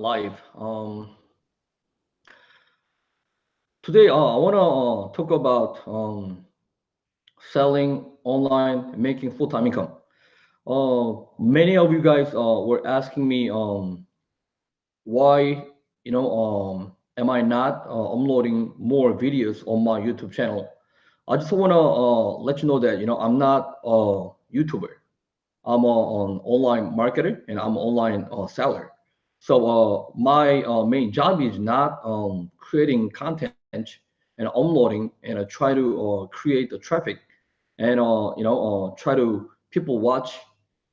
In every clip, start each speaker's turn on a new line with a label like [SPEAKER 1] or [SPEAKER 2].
[SPEAKER 1] live. Today, I want to talk about selling online, making full-time income. Many of you guys were asking me why, am I not uploading more videos on my YouTube channel? I just want to let you know that I'm not a YouTuber. I'm an online marketer and I'm an online seller. So my main job is not creating content and uploading and try to create the traffic and try to people watch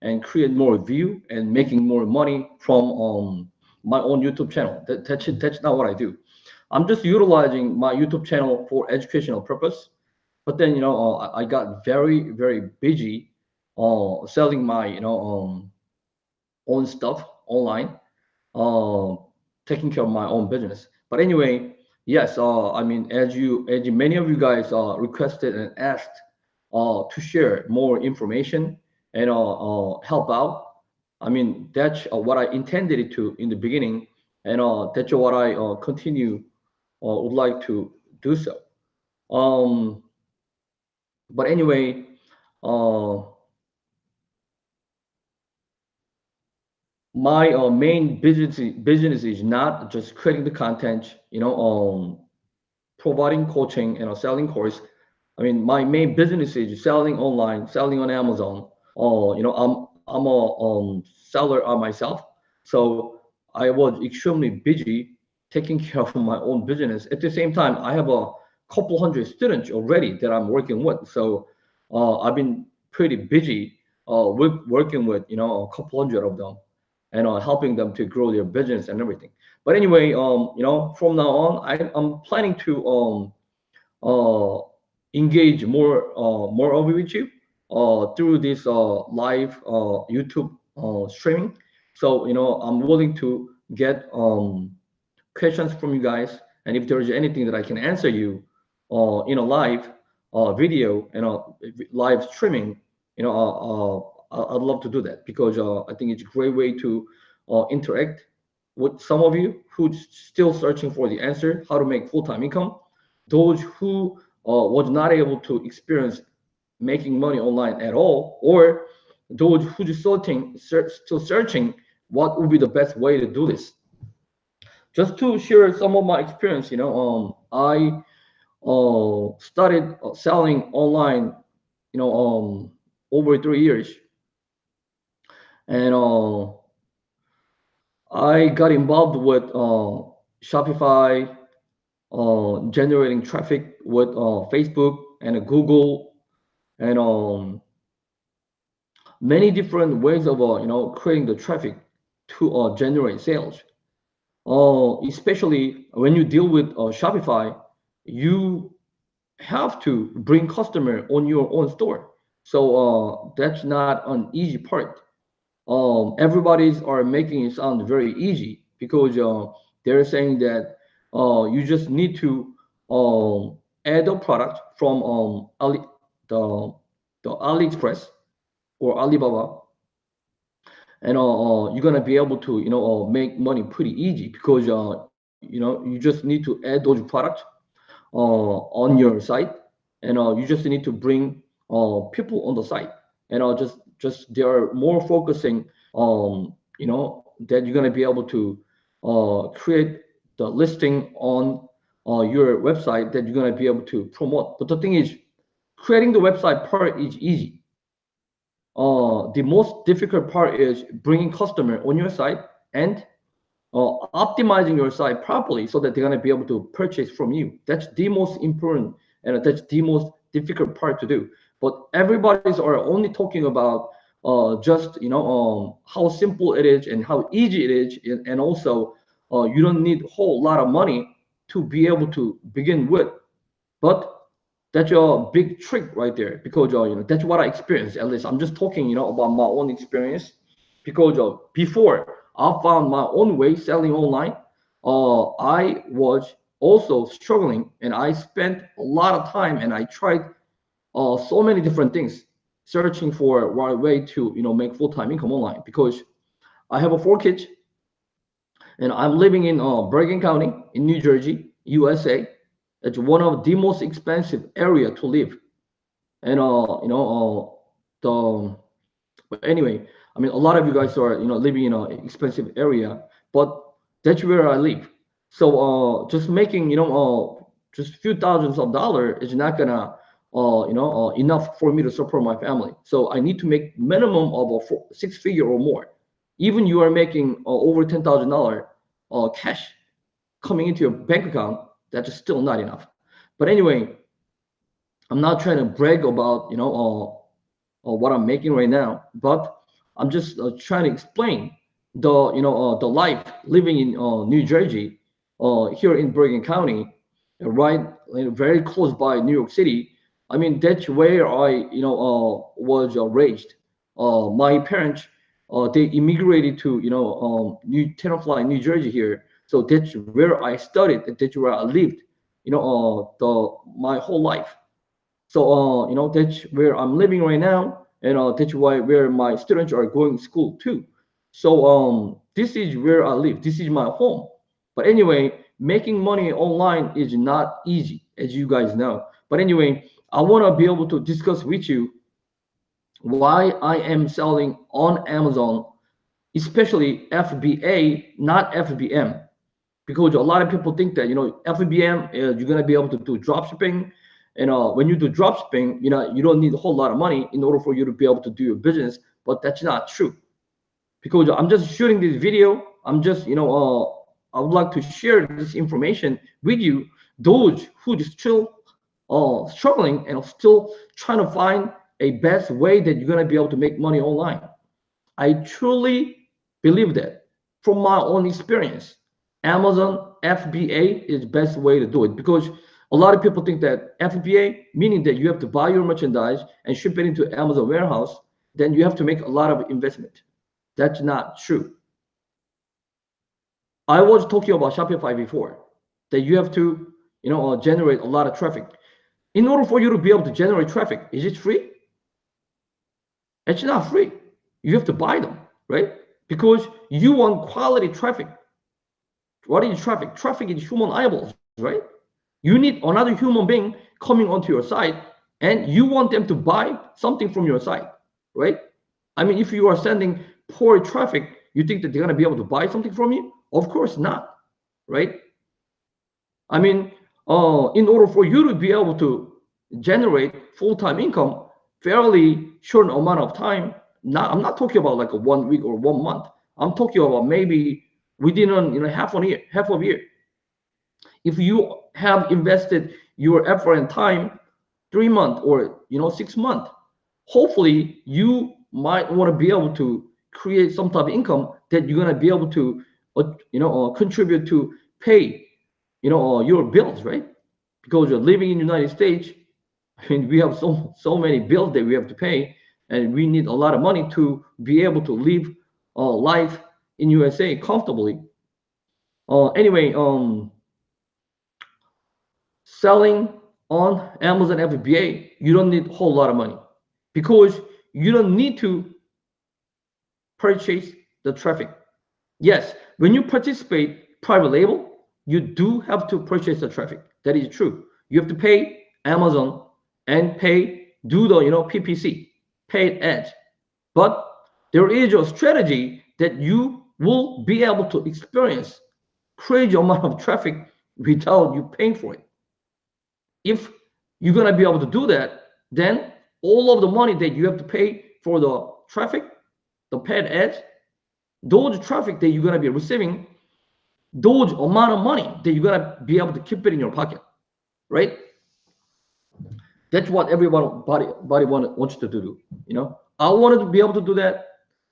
[SPEAKER 1] and create more view and making more money from my own YouTube channel. That's not what I do. I'm just utilizing my YouTube channel for educational purpose. But then I got very busy selling my own stuff online, uh, taking care of my own business. But anyway, yes, I mean, as many of you guys requested and asked to share more information and help out. I mean, that's what I intended it to in the beginning, and that's what I continue would like to do so. Um, but anyway, uh, my main business is not just creating the content, providing coaching and selling course. I mean, my main business is selling online, selling on Amazon. I'm a seller myself, so I was extremely busy taking care of my own business. At the same time, I have a couple hundred students already that I'm working with, so I've been pretty busy with working with a couple hundred of them and helping them to grow their business and everything. But anyway, from now on, I'm planning to uh, engage more of with you through this live YouTube streaming. So I'm willing to get questions from you guys, and if there is anything that I can answer you in a live video and a live streaming, I'd love to do that because I think it's a great way to interact with some of you who's still searching for the answer, how to make full-time income, those who was not able to experience making money online at all, or those who just still searching what would be the best way to do this. Just to share some of my experience, I started selling online, over 3 years, and I got involved with Shopify, generating traffic with Facebook and Google, and many different ways of creating the traffic to generate sales. Especially when you deal with Shopify, you have to bring customer on your own store. So that's not an easy part. Everybody's are making it sound very easy because they're saying that you just need to add a product from the, the AliExpress or Alibaba, and you're gonna be able to make money pretty easy because you just need to add those products on your site, and you just need to bring people on the site, and just they are more focusing that you're gonna be able to create the listing on your website that you're gonna be able to promote. But the thing is, creating the website part is easy. The most difficult part is bringing customer on your site and optimizing your site properly so that they're going to be able to purchase from you. That's the most important and that's the most difficult part to do. But everybody's are only talking about just how simple it is and how easy it is, and also you don't need a whole lot of money to be able to begin with. But that's a big trick right there because that's what I experienced. At least I'm just talking about my own experience because before I found my own way selling online, I was also struggling and I spent a lot of time and I tried so many different things searching for a way to make full-time income online because I have 4 kids and I'm living in Bergen County in New Jersey, USA. It's one of the most expensive area to live, and the but anyway, I mean, a lot of you guys are living in an expensive area, but that's where I live. So just making just a few thousands of dollars is not gonna enough for me to support my family. So I need to make minimum of a six figure or more. Even you are making over $10,000 cash coming into your bank account, that's still not enough. But anyway, I'm not trying to brag about what I'm making right now, but I'm just trying to explain the life living in New Jersey, here in Bergen County, right, very close by New York City. I mean, that's where I was raised. My parents they immigrated to New Tenafly, New Jersey here, so that's where I studied. That's where I lived, the my whole life. So that's where I'm living right now, and that's why where my students are going to school too. So this is where I live. This is my home. But anyway, making money online is not easy, as you guys know. But anyway, I want to be able to discuss with you why I am selling on Amazon, especially FBA, not FBM, because a lot of people think that FBM you're gonna be able to do drop shipping, and when you do drop shipping, you don't need a whole lot of money in order for you to be able to do your business. But that's not true, because I'm just shooting this video. I'm just I would like to share this information with you, those who just still struggling and still trying to find a best way that you're gonna be able to make money online. I truly believe that from my own experience. Amazon FBA is best way to do it, because a lot of people think that FBA, meaning that you have to buy your merchandise and ship it into Amazon warehouse, then you have to make a lot of investment. That's not true. I was talking about Shopify before, that you have to generate a lot of traffic. In order for you to be able to generate traffic, is it free? It's not free. You have to buy them, right? Because you want quality traffic. What is traffic? Traffic is human eyeballs, right? You need another human being coming onto your site, and you want them to buy something from your site, right? I mean, if you are sending poor traffic, you think that they're going to be able to buy something from you? Of course not, right? I mean, in order for you to be able to generate full-time income fairly short amount of time, I'm not talking about like a 1 week or 1 month. I'm talking about maybe within half a year. If you have invested your effort and time 3 months or 6 months, hopefully you might want to be able to create some type of income that you're going to be able to contribute to pay your bills, right? Because you're living in the United States. I mean, we have so many bills that we have to pay, and we need a lot of money to be able to live life in USA comfortably. Anyway, selling on Amazon FBA, you don't need a whole lot of money, because you don't need to purchase the traffic. Yes, when you participate private label, you do have to purchase the traffic. That is true. You have to pay Amazon and do the PPC, paid ads. But there is a strategy that you will be able to experience crazy amount of traffic without you paying for it. If you're gonna be able to do that, then all of the money that you have to pay for the traffic, the paid ads, those traffic that you're gonna be receiving, those amount of money that you're gonna be able to keep it in your pocket, right? That's what everybody wants to do. I wanted to be able to do that,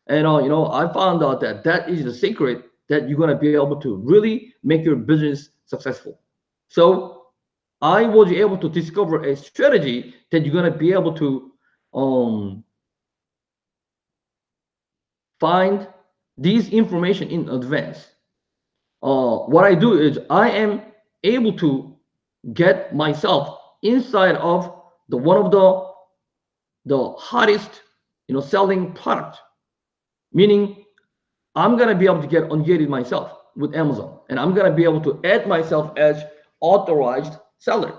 [SPEAKER 1] and I found out that that is the secret that you're gonna be able to really make your business successful. So I was able to discover a strategy that you're gonna be able to find these information in advance. What I do is I am able to get myself inside of the one of the hottest selling product, meaning I'm gonna be able to get ungated myself. with Amazon, and I'm gonna be able to add myself as authorized seller,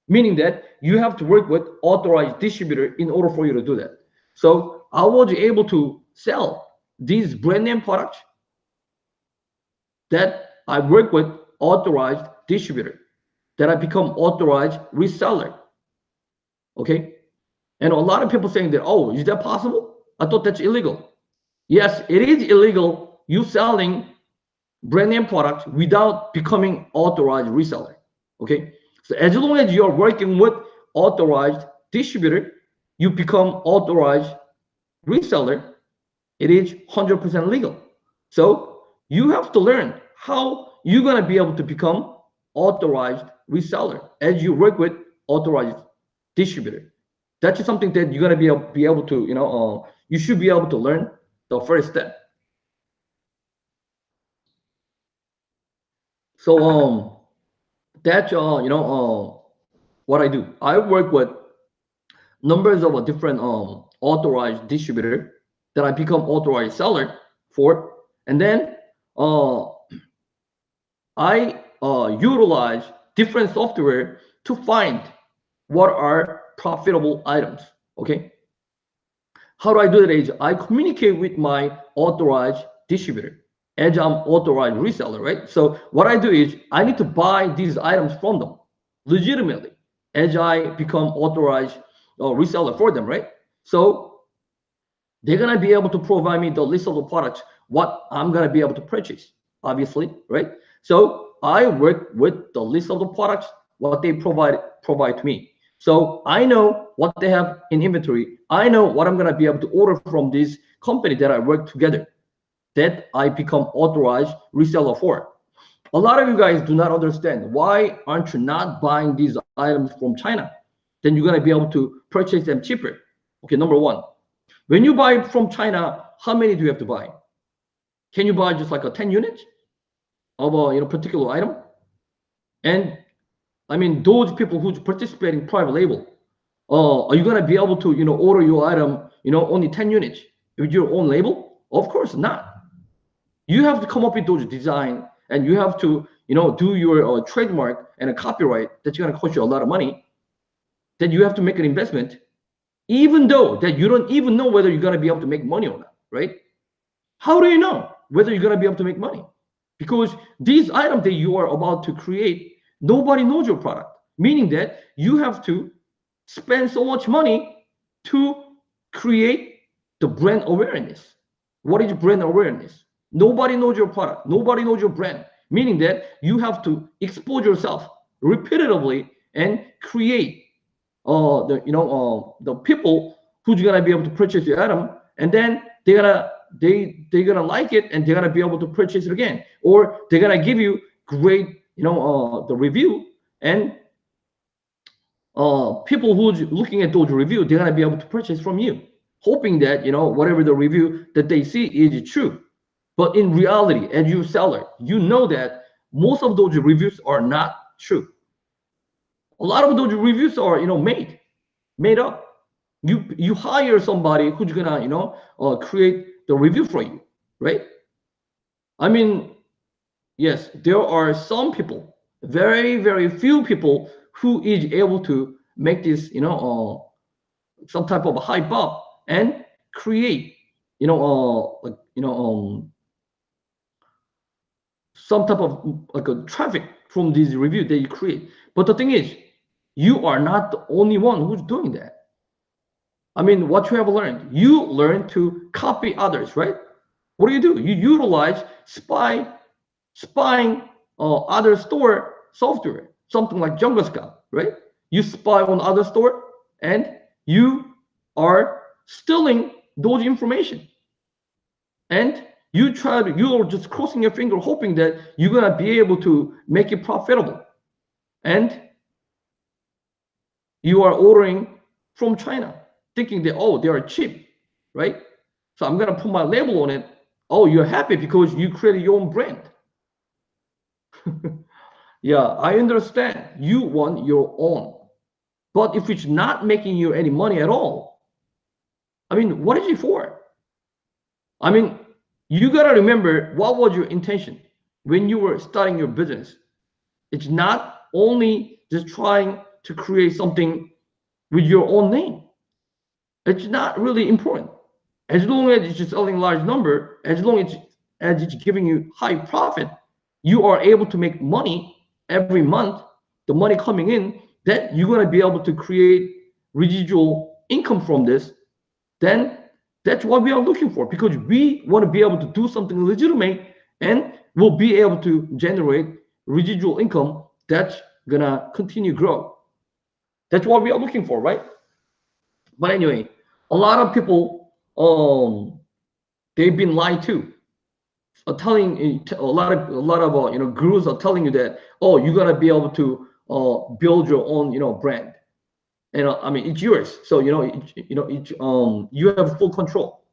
[SPEAKER 1] meaning that you have to work with authorized distributor in order for you to do that. So I was able to sell these brand name products that I work with authorized distributor, that I become authorized reseller. Okay. And a lot of people saying that, oh, is that possible? I thought that's illegal. Yes, it is illegal, you selling brand name products without becoming authorized reseller. Okay. So as long as you're working with authorized distributor, you become authorized reseller, it is 100% legal. So you have to learn how you're going to be able to become authorized reseller as you work with authorized distributor. That's something that you're going to be able to, you should be able to learn the first step. So that's what I do. I work with numbers of a different authorized distributor that I become authorized seller for, and then I utilize different software to find what are profitable items. Okay, how do I do that? Is I communicate with my authorized distributor as I'm authorized reseller, right? So what I do is I need to buy these items from them legitimately as I become authorized reseller for them, right? So they're gonna be able to provide me the list of the products what I'm gonna be able to purchase, obviously, right? So I work with the list of the products what they provide to me. So I know what they have in inventory. I know what I'm gonna be able to order from this company that I work together, that I become authorized reseller for. A lot of you guys do not understand why aren't you not buying these items from China? Then you're gonna be able to purchase them cheaper. Okay, number one. When you buy from China, how many do you have to buy? Can you buy just like a 10 units of a particular item? And I mean, those people who participate in private label, are you gonna be able to order your item only 10 units with your own label? Of course not. You have to come up with those design, and you have to do your trademark and a copyright that's gonna cost you a lot of money. Then you have to make an investment, even though that you don't even know whether you're gonna be able to make money or not, right? How do you know whether you're going to be able to make money? Because these items that you are about to create, nobody knows your product, meaning that you have to spend so much money to create the brand awareness. What is brand awareness? Nobody knows your product. Nobody knows your brand, meaning that you have to expose yourself repeatedly and create the people who's going to be able to purchase your item, and then they're gonna like it, and they're gonna be able to purchase it again, or they're gonna give you great the review, and people who's looking at those reviews, they're gonna be able to purchase from you, hoping that whatever the review that they see is true. But in reality, as you seller, you know that most of those reviews are not true. A lot of those reviews are made up. You hire somebody who's gonna create the review for you, right? I mean, yes, there are some people, very very few people, who is able to make this some type of a hype up and create like some type of like a traffic from these reviews that you create. But the thing is, you are not the only one who's doing that. I mean, what you have learned, you learn to copy others, right? What do? You utilize spying other store software, something like Jungle Scout, right? You spy on other store, and you are stealing those information, and you're just crossing your finger, hoping that you're gonna be able to make it profitable, and you are ordering from China, thinking that, oh, they are cheap, right? So I'm gonna put my label on it. Oh, you're happy because you created your own brand. Yeah, I understand you want your own, but if it's not making you any money at all, I mean, what is it for? I mean, you gotta remember, what was your intention? when you were starting your business. It's not only just trying to create something with your own name. It's not really important. As long as it's just selling large number, as it's giving you high profit, you are able to make money every month, the money coming in, then you're gonna be able to create residual income from this. Then that's what we are looking for, because we want to be able to do something legitimate and we'll be able to generate residual income that's gonna continue grow. That's what we are looking for, right? But anyway, a lot of people they've been lied to. Telling a lot of gurus are telling you that, oh, you're gonna be able to build your own brand. And I mean, it's yours. So you have full control.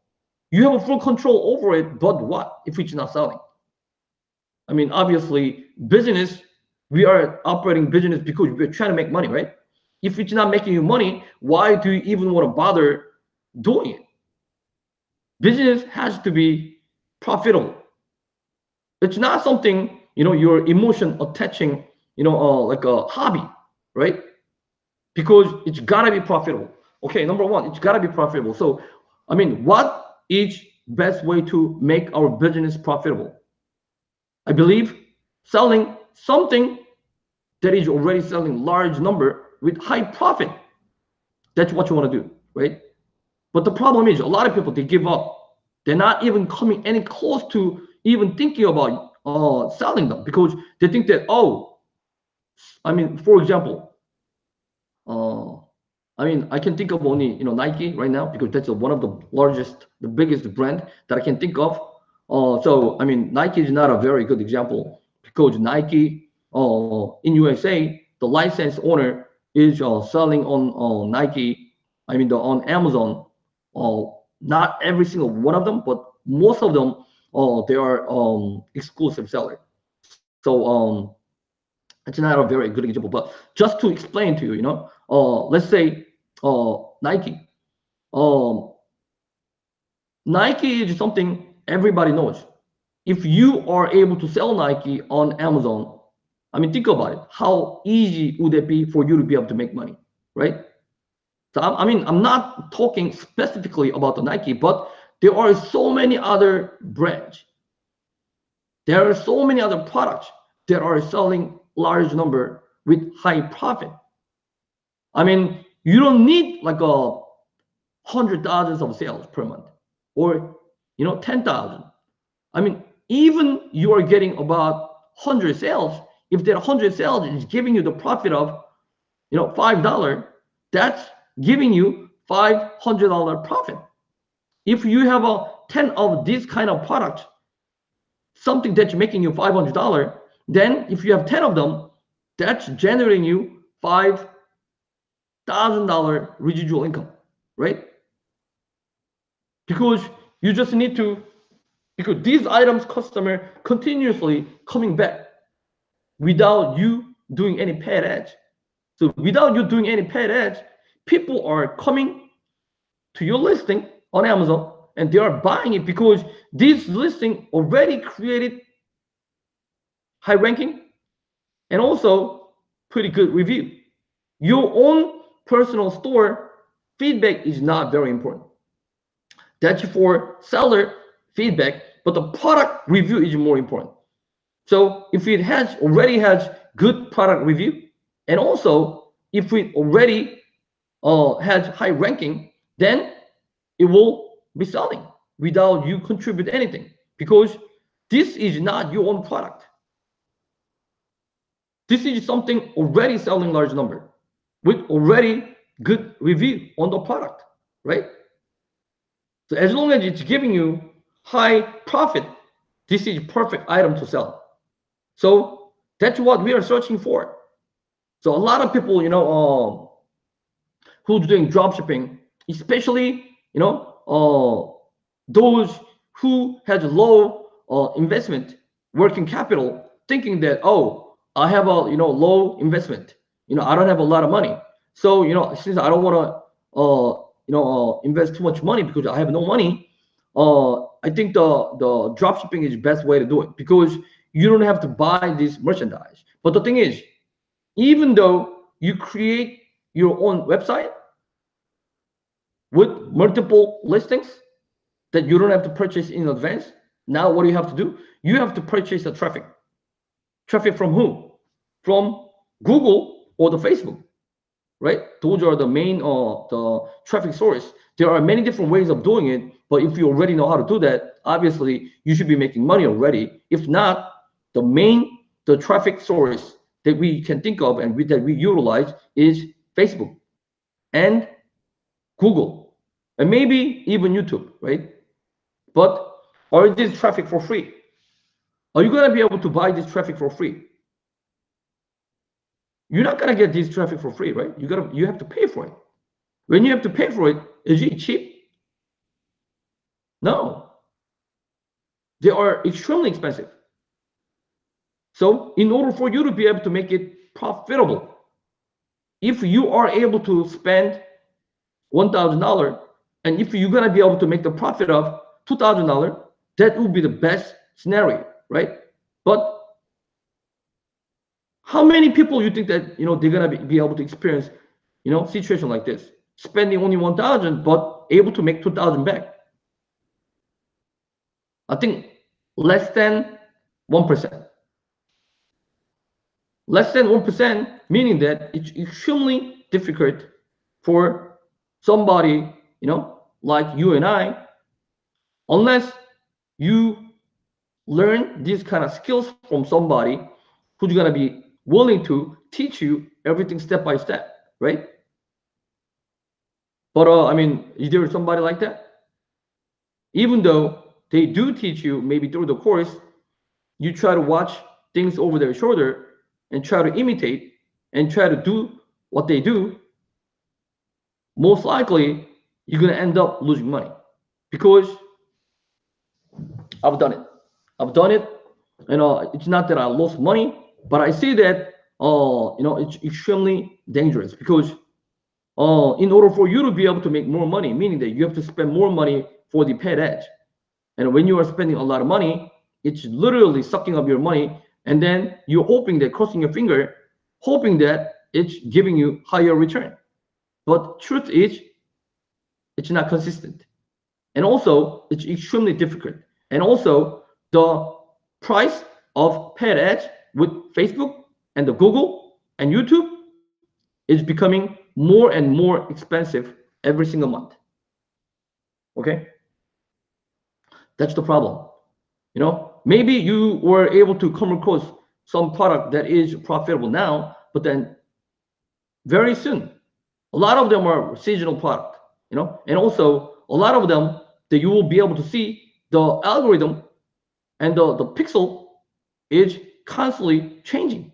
[SPEAKER 1] You have a full control over it. But what if it's not selling? I mean, obviously, business. We are operating business because we're trying to make money, right? If it's not making you money, why do you even want to bother doing it? Business has to be profitable. It's not something your emotion attaching like a hobby, right? Because it's gotta be profitable. Okay, number one, it's gotta be profitable. So I mean, what is best way to make our business profitable? I believe selling something that is already selling large number with high profit. That's what you want to do, right? But the problem is a lot of people, they give up. They're not even coming any close to even thinking about selling them, because they think that, oh, I mean, for example, I mean, I can think of only Nike right now, because that's one of the biggest brand that I can think of. So I mean, Nike is not a very good example, because Nike in USA, the license owner is selling on Nike. I mean, on Amazon. Not every single one of them, but most of them, they are exclusive seller. So it's not a very good example. But just to explain to you, let's say Nike. Um, Nike is something everybody knows. If you are able to sell Nike on Amazon, I mean, think about it. How easy would it be for you to be able to make money, right? So I mean, I'm not talking specifically about the Nike, but there are so many other brands. There are so many other products that are selling large number with high profit. I mean, you don't need like 100,000 of sales per month, or 10,000. I mean, even you are getting about 100 sales. If that 100 sales is giving you the profit of $5, that's giving you $500 profit. If you have a 10 of this kind of product, something that's making you $500, then if you have 10 of them, that's generating you $5,000 residual income, right? Because you just need to, because these items customer continuously coming back without you doing any paid ads. So without you doing any paid ads, people are coming to your listing on Amazon and they are buying it, because this listing already created high ranking and also pretty good review. Your own personal store feedback is not very important. That's for seller feedback, but the product review is more important. So if it already has good product review, and also if it already has high ranking, then it will be selling without you contribute anything, because this is not your own product. This is something already selling large number with already good review on the product, right? So as long as it's giving you high profit, this is perfect item to sell. So that's what we are searching for. So a lot of people, who's doing drop shipping, especially, those who has low investment, working capital, thinking that, oh, I have a, low investment, I don't have a lot of money. So, since I don't want to, invest too much money because I have no money, I think the drop shipping is the best way to do it, because you don't have to buy this merchandise. But the thing is, even though you create your own website with multiple listings that you don't have to purchase in advance, now what do you have to do? You have to purchase the traffic. Traffic from who? From Google or the Facebook, right? Those are the main the traffic source. There are many different ways of doing it, but if you already know how to do that, obviously you should be making money already. If not, the traffic source that we can think of and that we utilize is Facebook and Google, and maybe even YouTube, right? But are this traffic for free? Are you gonna be able to buy this traffic for free? You're not gonna get this traffic for free, right? You have to pay for it. When you have to pay for it, is it cheap? No. They are extremely expensive. So in order for you to be able to make it profitable, if you are able to spend $1,000, and if you're gonna be able to make the profit of $2,000, that would be the best scenario, right? But how many people you think that they're gonna be able to experience situation like this, spending only 1,000 but able to make 2,000 back? I think less than 1%. Less than 1%, meaning that it's extremely difficult for somebody like you and I, unless you learn these kind of skills from somebody who's gonna be willing to teach you everything step by step, right? But I mean, is there somebody like that? Even though they do teach you maybe through the course, you try to watch things over their shoulder and try to imitate and try to do what they do, most likely you're gonna end up losing money. Because I've done it. I've done it. It's not that I lost money, but I see that it's extremely dangerous, because in order for you to be able to make more money, meaning that you have to spend more money for the paid ads. And when you are spending a lot of money, it's literally sucking up your money, and then you're hoping that, crossing your finger, hoping that it's giving you higher return. But truth is, it's not consistent. And also, it's extremely difficult. And also, the price of paid ads with Facebook and the Google and YouTube is becoming more and more expensive every single month. Okay? That's the problem. Maybe you were able to come across some product that is profitable now, but then very soon, a lot of them are seasonal product, and also a lot of them that you will be able to see the algorithm and the pixel is constantly changing.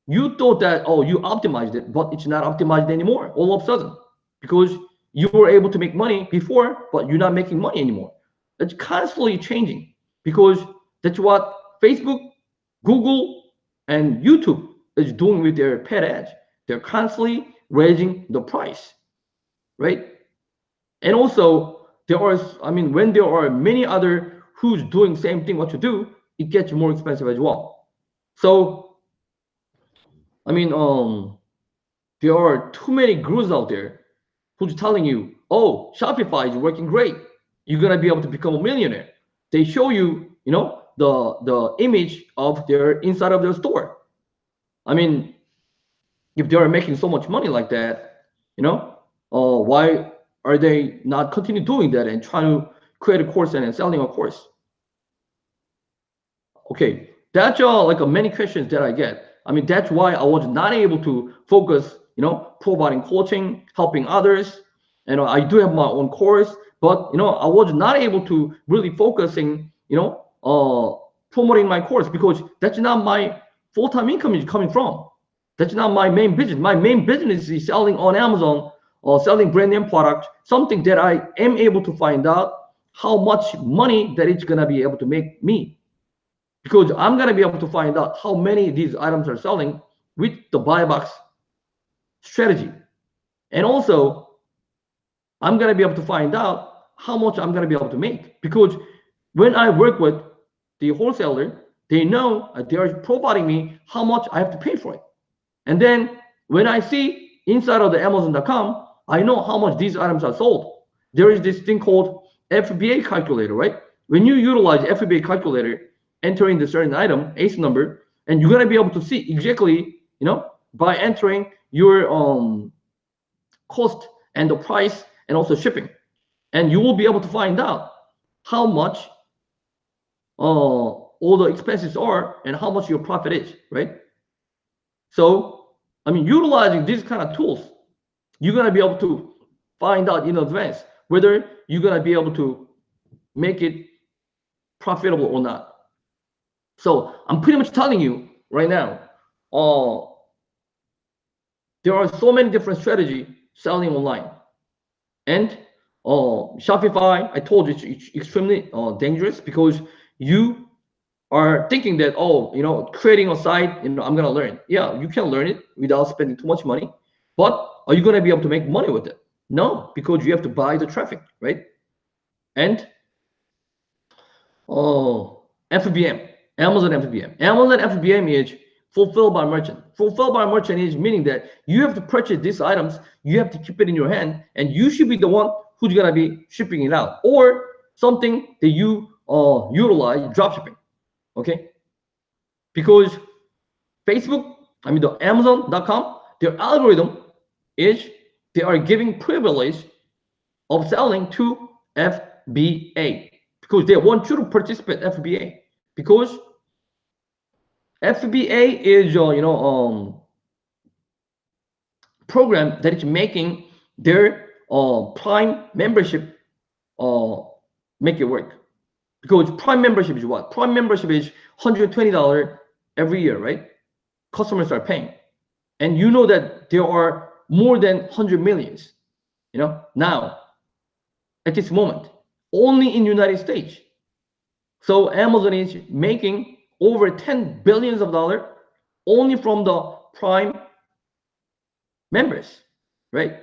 [SPEAKER 1] You thought that, oh, you optimized it, but it's not optimized anymore all of a sudden, because you were able to make money before, but you're not making money anymore. It's constantly changing, because that's what Facebook, Google, and YouTube is doing with their paid ads. They're constantly raising the price, right? And also, when there are many other who's doing same thing what you do, it gets more expensive as well. So, there are too many gurus out there who's telling you, oh, Shopify is working great. You're gonna be able to become a millionaire. They show you, the image of their inside of their store. If they are making so much money like that, why are they not continue doing that and trying to create a course and selling a course? Okay, that's like many questions that I get. That's why I was not able to focus, providing coaching, helping others. I do have my own course, but I was not able to really focusing, promoting my course, because that's not my full-time income is coming from. That's not my main business. My main business is selling on Amazon or selling brand name product, something that I am able to find out how much money that it's gonna be able to make me. Because I'm gonna be able to find out how many of these items are selling with the buy box strategy. And also, I'm gonna be able to find out how much I'm gonna be able to make. Because when I work with the wholesaler, They know they are providing me how much I have to pay for it. And then when I see inside of the Amazon.com, I know how much these items are sold. There is this thing called FBA calculator, right? When you utilize FBA calculator, entering the certain item, ACE number, and you're gonna be able to see exactly, by entering your cost and the price and also shipping, and you will be able to find out how much all the expenses are and how much your profit is, right? So, utilizing these kind of tools, you're gonna be able to find out in advance whether you're gonna be able to make it profitable or not. So I'm pretty much telling you right now, there are so many different strategies selling online. And Shopify, I told you, it's extremely dangerous because you are thinking that, creating a site, I'm gonna learn. Yeah, you can learn it without spending too much money, but are you gonna be able to make money with it? No, because you have to buy the traffic, right? And FBM, Amazon FBM. Amazon FBM is fulfilled by merchant. Fulfilled by merchant is meaning that you have to purchase these items, you have to keep it in your hand, and you should be the one who's gonna be shipping it out, or something that you utilize drop shipping. Okay, because Facebook, the Amazon.com, their algorithm is they are giving privilege of selling to FBA because they want you to participate FBA, because FBA is program that is making their Prime membership make it work. Because Prime membership is what? Prime membership is $120 every year, right? Customers are paying. And you know that there are more than 100 millions, now, at this moment, only in the United States. So Amazon is making over $10 billion only from the Prime members, right?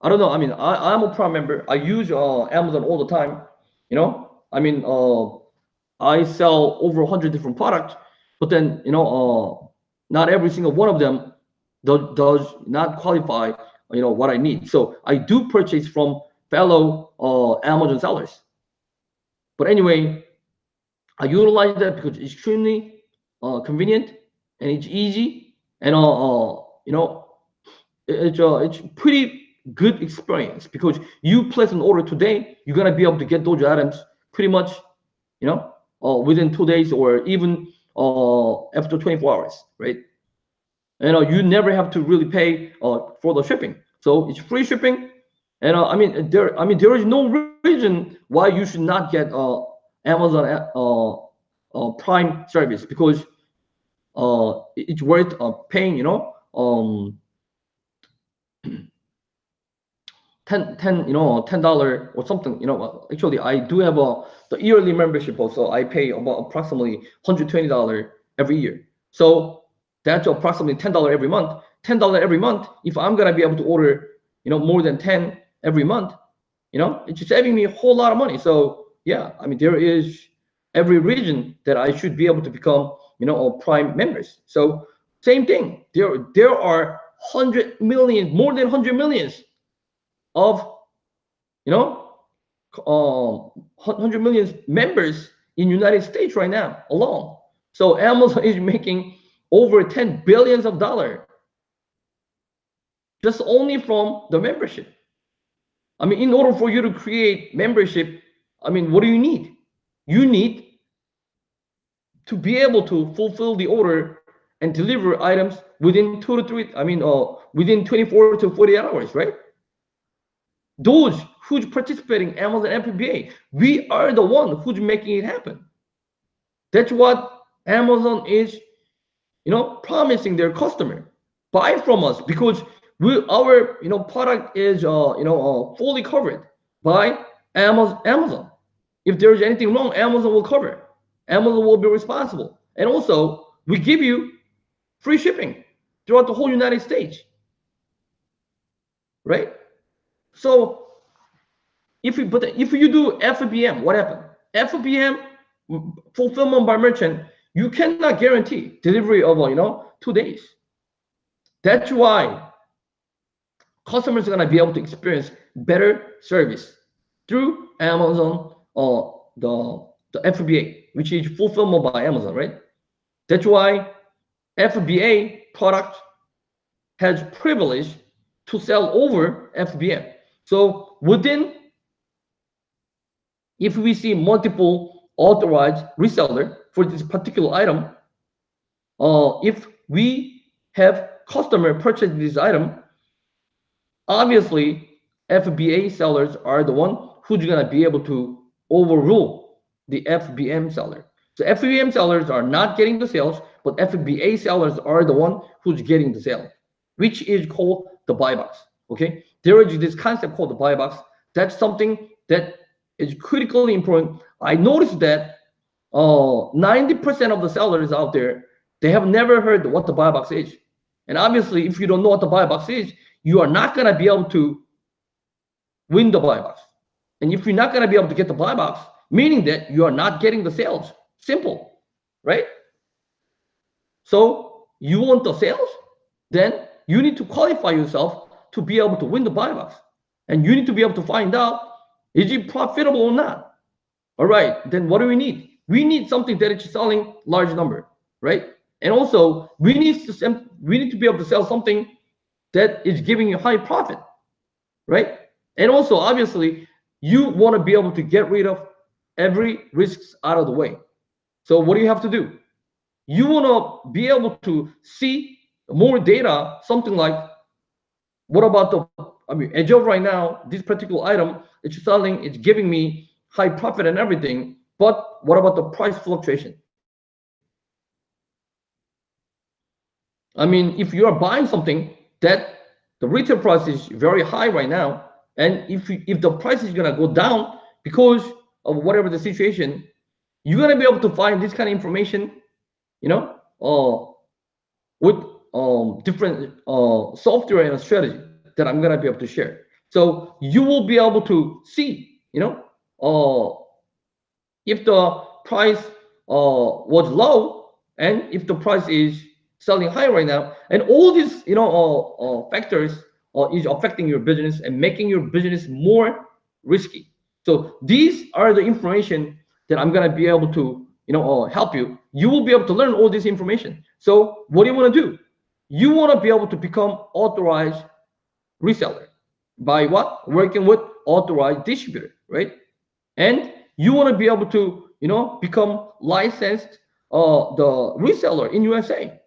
[SPEAKER 1] I don't know. I'm a Prime member. I use Amazon all the time. I sell over 100 different products, but then not every single one of them does not qualify what I need. So I do purchase from fellow Amazon sellers. But anyway, I utilize that because it's extremely convenient and it's easy, and it's pretty good experience because you place an order today, you're gonna be able to get those items pretty much, within 2 days or even after 24 hours, right? You never have to really pay for the shipping, so it's free shipping. And there is no reason why you should not get Amazon Prime service, because it's worth paying, $10 or something. Actually, I do have the yearly membership also. I pay about approximately $120 every year. So that's approximately $10 every month. $10 every month. If I'm gonna be able to order, more than 10 every month, it's saving me a whole lot of money. So yeah, there is every reason that I should be able to become, Prime members. So same thing. There are 100 million, more than 100 millions of 100 million members in United States right now alone. So Amazon is making over $10 billion just only from the membership. In order for you to create membership, what do you need? You need to be able to fulfill the order and deliver items within within 24 to 48 hours, right? Those who's participating Amazon FBA, we are the one who's making it happen. That's what Amazon is, promising their customer. Buy from us because our product is fully covered by Amazon. If there is anything wrong, Amazon will cover. Amazon will be responsible. And also, we give you free shipping throughout the whole United States, right? So if you do FBM, what happened? FBM, fulfillment by merchant, you cannot guarantee delivery of 2 days. That's why customers are gonna be able to experience better service through Amazon or the FBA, which is fulfillment by Amazon, right? That's why FBA product has privilege to sell over FBM. So if we see multiple authorized reseller for this particular item, if we have customer purchase this item, obviously FBA sellers are the one who's gonna be able to overrule the FBM seller. So FBM sellers are not getting the sales, but FBA sellers are the one who's getting the sale, which is called the buy box. Okay, there is this concept called the buy box. That's something that is critically important. I noticed that 90% of the sellers out there, they have never heard what the buy box is. And obviously, if you don't know what the buy box is, you are not gonna be able to win the buy box. And if you're not gonna be able to get the buy box, meaning that you are not getting the sales. Simple, right? So you want the sales, then you need to qualify yourself to be able to win the buy box. And you need to be able to find out, is it profitable or not? All right, then what do we need? We need something that is selling large number, right? And also we need to be able to sell something that is giving you high profit, right? And also obviously you want to be able to get rid of every risks out of the way. So what do you have to do? You want to be able to see more data, something like, what about as of right now, this particular item it's selling, it's giving me high profit and everything, but what about the price fluctuation? I mean, if you are buying something that the retail price is very high right now, and if the price is gonna go down because of whatever the situation, you're gonna be able to find this kind of information, with different software and strategy that I'm gonna be able to share. So you will be able to see, if the price was low and if the price is selling high right now, and all these factors is affecting your business and making your business more risky. So these are the information that I'm gonna be able to help you. You will be able to learn all this information. So what do you want to do? You want to be able to become authorized reseller by what? Working with authorized distributor, right? And you want to be able to become licensed the reseller in USA,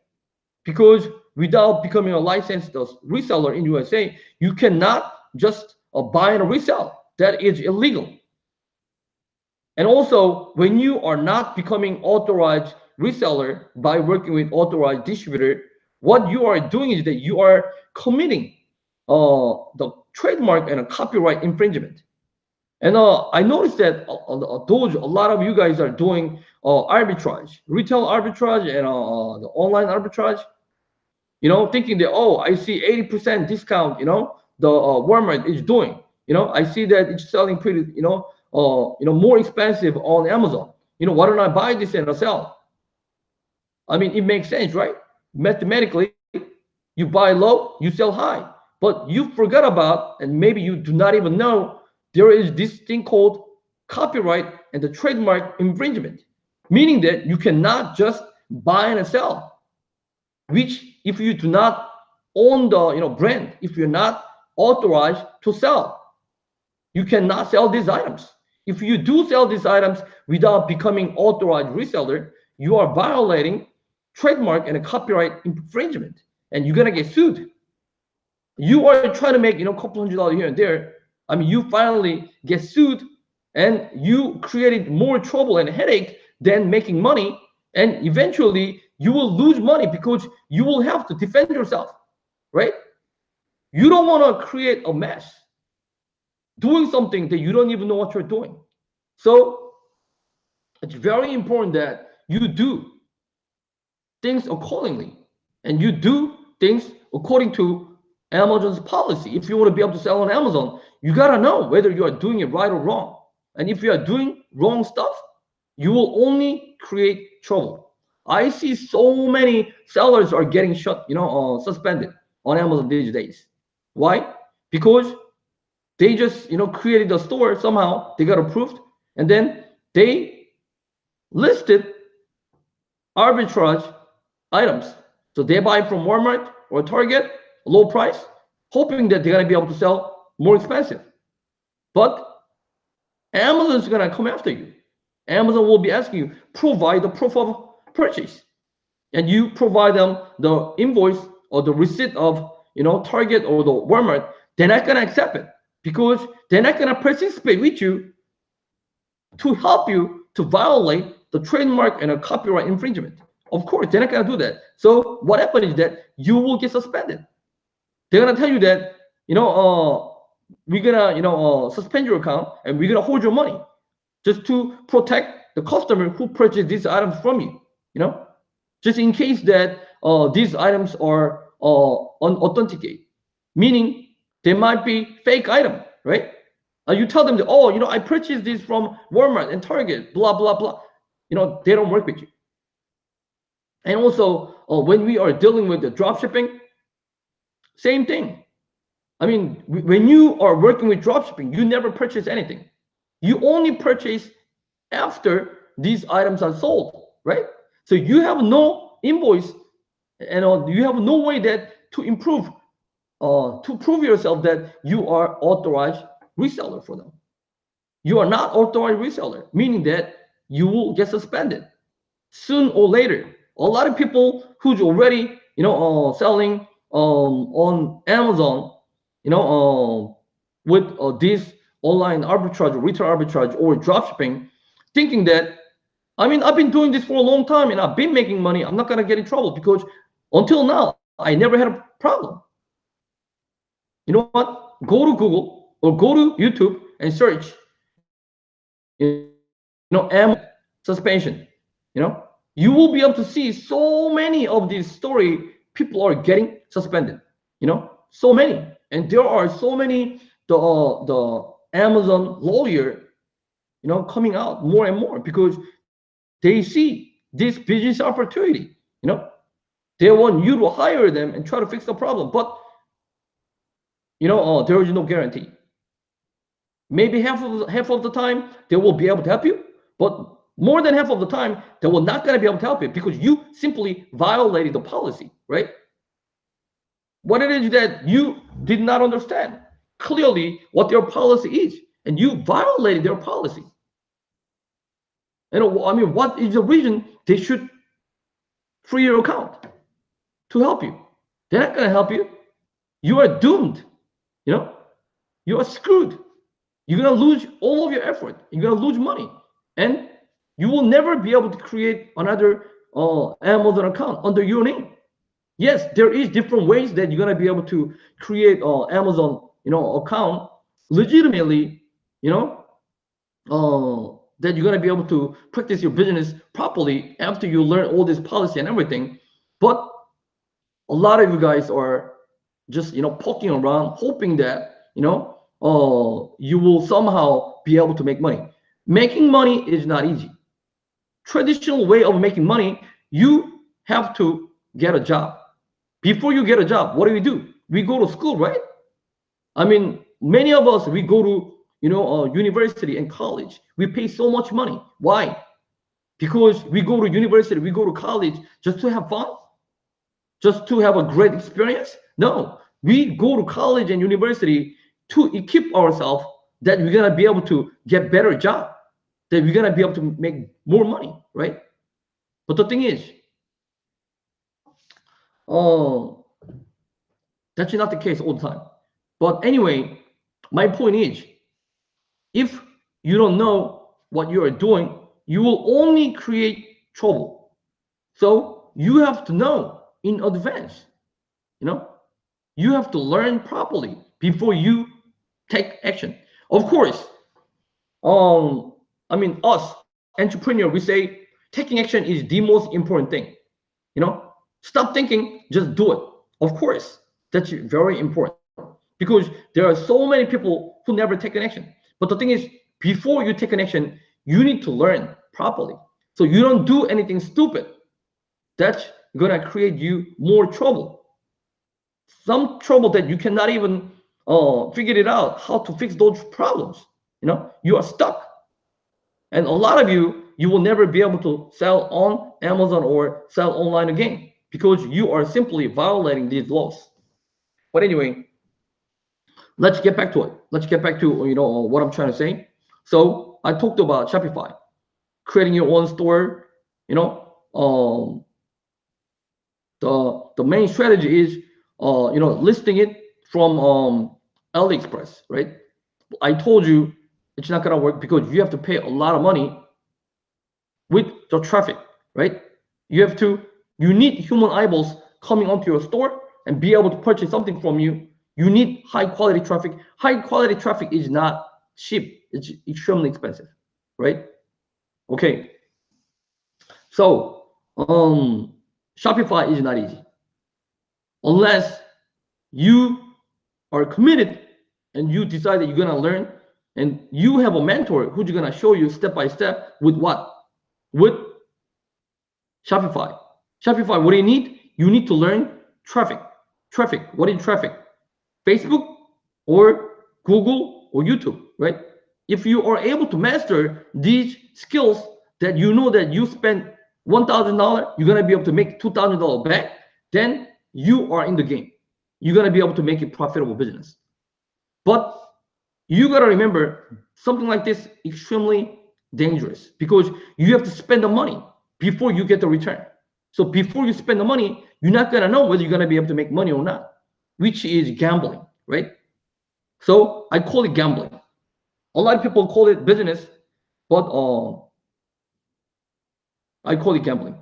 [SPEAKER 1] because without becoming a licensed reseller in USA, you cannot just buy and resell. That is illegal. And also, when you are not becoming authorized reseller by working with authorized distributor, what you are doing is that you are committing the trademark and a copyright infringement. And I noticed that a lot of you guys are doing arbitrage, retail arbitrage, and the online arbitrage. Thinking that, oh, I see 80% discount. The Walmart is doing. I see that it's selling pretty. More expensive on Amazon. Why don't I buy this and sell? I mean, it makes sense, right? Mathematically, you buy low, you sell high. But you forgot about, and maybe you do not even know, there is this thing called copyright and the trademark infringement, meaning that you cannot just buy and sell, which if you do not own the brand, if you're not authorized to sell, you cannot sell these items. If you do sell these items without becoming authorized reseller, you are violating trademark and a copyright infringement, and you're gonna get sued. You are trying to make couple $100 here and there. I mean, you finally get sued, and you created more trouble and headache than making money, and eventually you will lose money because you will have to defend yourself, right? You don't want to create a mess doing something that you don't even know what you're doing. So it's very important that you do things accordingly, and you do things according to Amazon's policy. If you want to be able to sell on Amazon, you gotta know whether you are doing it right or wrong. And if you are doing wrong stuff, you will only create trouble. I see so many sellers are getting suspended on Amazon these days. Why? Because they just created a store somehow. They got approved, and then they listed arbitrage items. So they buy from Walmart or Target, low price, hoping that they're gonna be able to sell more expensive. But Amazon's gonna come after you. Amazon will be asking you, provide the proof of purchase. And you provide them the invoice or the receipt of Target or the Walmart, they're not gonna accept it because they're not gonna participate with you to help you to violate the trademark and a copyright infringement. Of course, they're not gonna do that. So what happens is that you will get suspended. They're gonna tell you that we're gonna suspend your account and we're gonna hold your money just to protect the customer who purchased these items from you. Just in case that these items are unauthenticate, meaning they might be fake item, right? You tell them that, I purchased this from Walmart and Target, blah blah blah. They don't work with you. And also, when we are dealing with the drop shipping, same thing. I mean, when you are working with drop shipping, you never purchase anything. You only purchase after these items are sold, right? So you have no invoice, and you have no way that to prove yourself that you are authorized reseller for them. You are not authorized reseller, meaning that you will get suspended soon or later. A lot of people who's already selling on Amazon, with this online arbitrage, retail arbitrage, or dropshipping, thinking that I've been doing this for a long time and I've been making money. I'm not gonna get in trouble because until now I never had a problem. You know what? Go to Google or go to YouTube and search, Amazon suspension. You will be able to see so many of these story people are getting suspended. So many, and there are so many the Amazon lawyer, coming out more and more because they see this business opportunity. They want you to hire them and try to fix the problem, but there is no guarantee. Maybe half of the time they will be able to help you, but more than half of the time they will not going to be able to help you because you simply violated the policy, right? What it is that you did not understand clearly what their policy is, and you violated their policy. What is the reason they should free your account to help you? They're not going to help you. You are doomed. You are screwed. You're going to lose all of your effort. You're going to lose money. And you will never be able to create another Amazon account under your name. Yes, there is different ways that you're going to be able to create Amazon, account legitimately, that you're going to be able to practice your business properly after you learn all this policy and everything. But a lot of you guys are just, poking around, hoping that, you will somehow be able to make money. Making money is not easy. Traditional way of making money, you have to get a job. Before you get a job, what do? We go to school, right? Many of us, we go to, university and college. We pay so much money. Why? Because we go to university, we go to college just to have fun? Just to have a great experience? No, we go to college and university to equip ourselves that we're gonna be able to get better job, that we're gonna be able to make more money, right? But the thing is, that's not the case all the time. But anyway, my point is, if you don't know what you are doing, you will only create trouble. So you have to know in advance. You have to learn properly before you take action. Of course, us entrepreneur, we say taking action is the most important thing. Stop thinking, just do it. Of course, that's very important because there are so many people who never take an action. But the thing is, before you take an action, you need to learn properly. So you don't do anything stupid. That's gonna create you more trouble. Some trouble that you cannot even figure it out how to fix those problems. You are stuck. And a lot of you will never be able to sell on Amazon or sell online again because you are simply violating these laws. But anyway, let's get back to it. Let's get back to what I'm trying to say. So I talked about Shopify, creating your own store. The main strategy is listing it from AliExpress, right? I told you it's not gonna work because you have to pay a lot of money with the traffic, right? You need human eyeballs coming onto your store and be able to purchase something from you. You need high quality traffic. High quality traffic is not cheap. It's extremely expensive, right? Okay. So Shopify is not easy unless you are committed and you decide that you're gonna learn and you have a mentor who's gonna show you step by step with what? With Shopify. Shopify, what do you need? You need to learn traffic. Traffic, what is traffic? Facebook or Google or YouTube, right? If you are able to master these skills that you know that you spend $1,000, you're gonna be able to make $2,000 back, then you are in the game. You're gonna be able to make a profitable business. But you gotta remember something like this extremely dangerous because you have to spend the money before you get the return. So before you spend the money, you're not gonna know whether you're gonna be able to make money or not, which is gambling, right? So I call it gambling. A lot of people call it business, but I call it gambling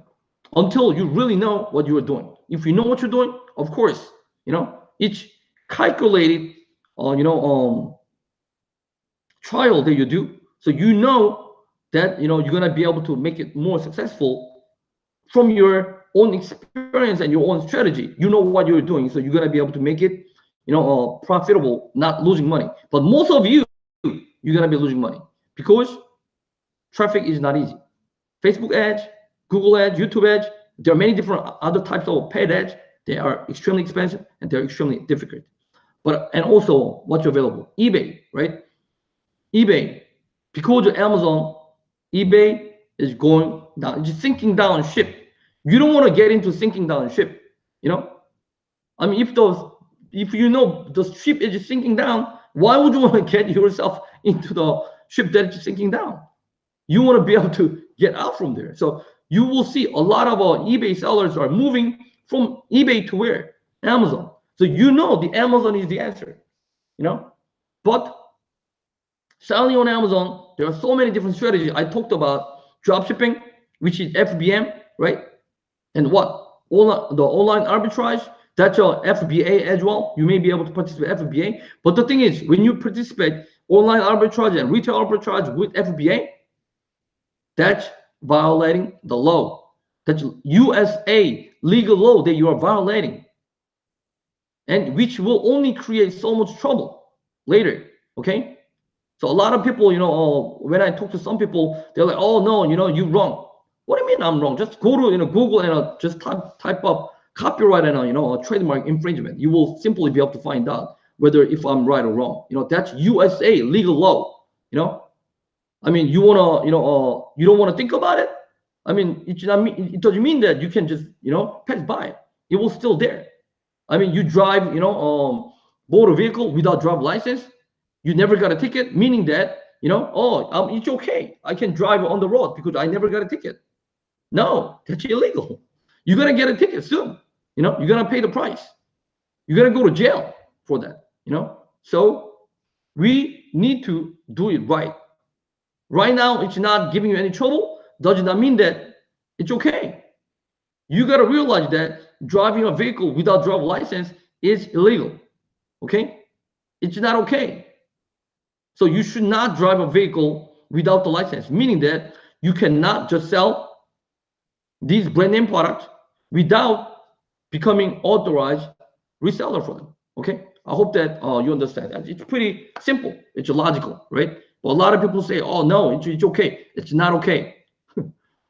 [SPEAKER 1] until you really know what you are doing. If you know what you're doing, of course, each calculated, trial that you do, so you know that you're gonna be able to make it more successful from your own experience and your own strategy. You know what you're doing, so you're gonna be able to make it, profitable, not losing money. But most of you're gonna be losing money because traffic is not easy. Facebook ads, Google ads, YouTube ads. There are many different other types of paid ads. They are extremely expensive and they're extremely difficult. And also what's available? eBay, right? eBay, because of Amazon, eBay is going down, just sinking down ship. You don't want to get into sinking down ship. I mean, if you know the ship is sinking down, why would you want to get yourself into the ship that is sinking down? You want to be able to get out from there. So you will see a lot of eBay sellers are moving from eBay to where? Amazon. So the Amazon is the answer, But selling on Amazon, there are so many different strategies. I talked about drop shipping, which is FBM, right? And what? The online arbitrage, that's your FBA as well. You may be able to participate in FBA. But the thing is, when you participate online arbitrage and retail arbitrage with FBA, that's violating the law. That's USA legal law that you are violating. And which will only create so much trouble later, okay? So a lot of people, when I talk to some people, they're like, oh no, you're wrong. What do you mean I'm wrong? Just go to Google and just type up copyright and a trademark infringement. You will simply be able to find out whether if I'm right or wrong. That's USA legal law. I mean, you don't want to think about it. I mean, it doesn't mean that you can just pass by it. It will still there. I mean, you drive motor vehicle without driver license. You never got a ticket, meaning that it's okay. I can drive on the road because I never got a ticket. No, that's illegal. You're gonna get a ticket soon. You're gonna pay the price. You're gonna go to jail for that. So we need to do it right. Right now, it's not giving you any trouble. Does not mean that it's okay. You gotta realize that driving a vehicle without driver license is illegal. Okay, it's not okay. So you should not drive a vehicle without the license, meaning that you cannot just sell these brand name products without becoming authorized reseller for them. Okay, I hope that you understand that. It's pretty simple. It's logical, right? But a lot of people say, oh no, it's okay. It's not okay.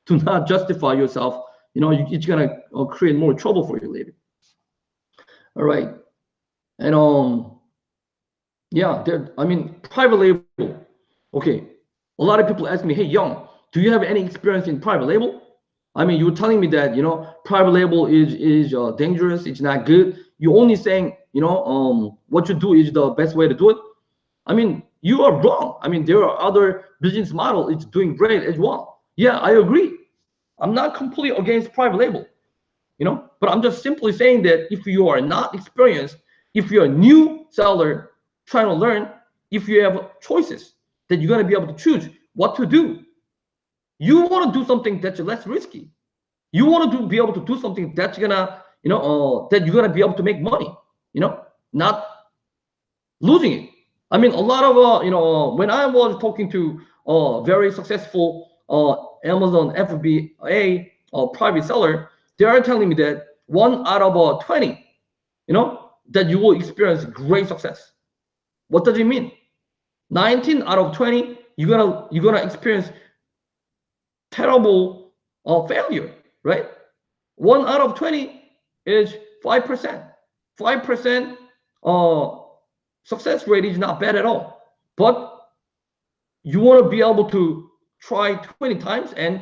[SPEAKER 1] Do not justify yourself. It's gonna create more trouble for you later. All right, and yeah, private label. Okay, a lot of people ask me, hey, Young, do you have any experience in private label? You're telling me that private label is dangerous. It's not good. You're only saying what you do is the best way to do it. You are wrong. There are other business model. It's doing great as well. Yeah, I agree. I'm not completely against private label, but I'm just simply saying that if you are not experienced, if you're a new seller trying to learn, if you have choices, that you're gonna be able to choose what to do. You want to do something that's less risky. You want to be able to do something that's gonna, that you're gonna be able to make money. Not losing it. A lot of when I was talking to very successful Amazon FBA private seller, they are telling me that 1 out of 20, that you will experience great success. What does it mean? 19 out of 20, you're gonna experience terrible failure, right? 1 out of 20 is 5%. 5% success rate is not bad at all. But you want to be able to try 20 times and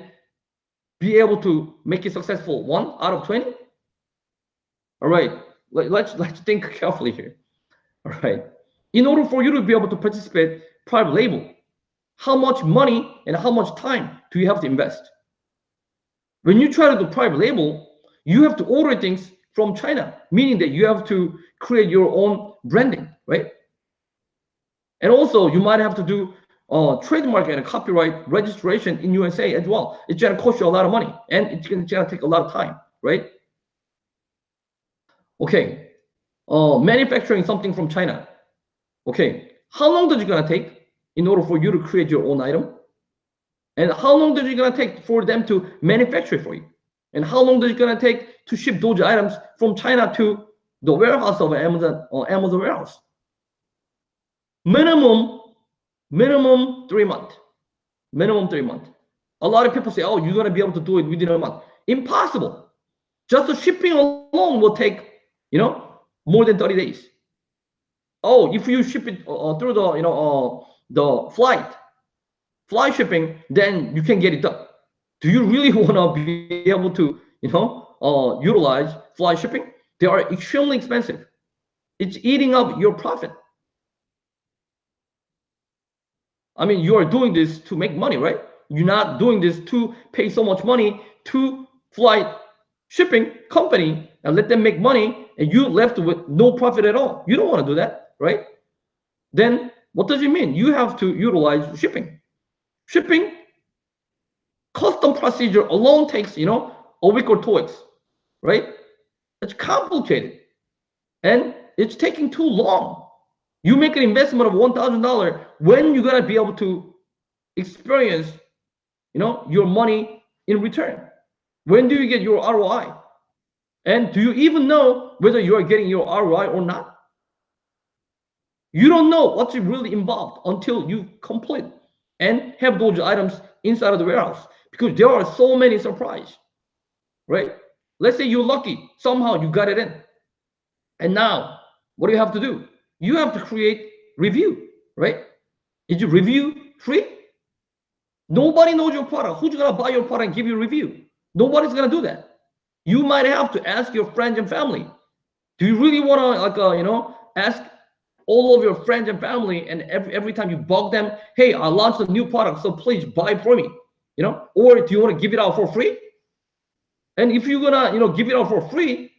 [SPEAKER 1] be able to make it successful 1 out of 20. All right, let's think carefully here. All right, in order for you to be able to participate private label, how much money and how much time do you have to invest? When you try to do private label, you have to order things from China, meaning that you have to create your own branding, right? And also, you might have to do trademark and copyright registration in USA as well. It's gonna cost you a lot of money, and it's gonna take a lot of time, right? Okay, manufacturing something from China. Okay, how long is it gonna take in order for you to create your own item? And how long is it gonna take for them to manufacture it for you? And how long is it gonna take to ship those items from China to the warehouse of Amazon or Amazon warehouse? Minimum 3 months. Minimum 3 months. A lot of people say, oh, you're gonna be able to do it within a month. Impossible. Just the shipping alone will take, more than 30 days. Oh, if you ship it through the flight shipping, then you can get it done. Do you really want to be able to, utilize flight shipping? They are extremely expensive. It's eating up your profit. You are doing this to make money, right? You're not doing this to pay so much money to flight shipping company and let them make money, and you left with no profit at all. You don't want to do that, right? Then what does it mean? You have to utilize shipping. Shipping custom procedure alone takes, a week or 2 weeks, right? It's complicated and it's taking too long. You make an investment of $1,000 when you're gonna be able to experience, your money in return. When do you get your ROI? And do you even know whether you are getting your ROI or not? You don't know what's really involved until you complete and have those items inside of the warehouse, because there are so many surprises, right? Let's say you're lucky, somehow you got it in. And now, what do you have to do? You have to create review, right? Is your review free? Nobody knows your product. Who's gonna buy your product and give you a review? Nobody's gonna do that. You might have to ask your friends and family. Do you really wanna ask all of your friends and family, and every time you bug them, hey, I launched a new product, so please buy for me, or do you want to give it out for free? And if you're gonna give it out for free,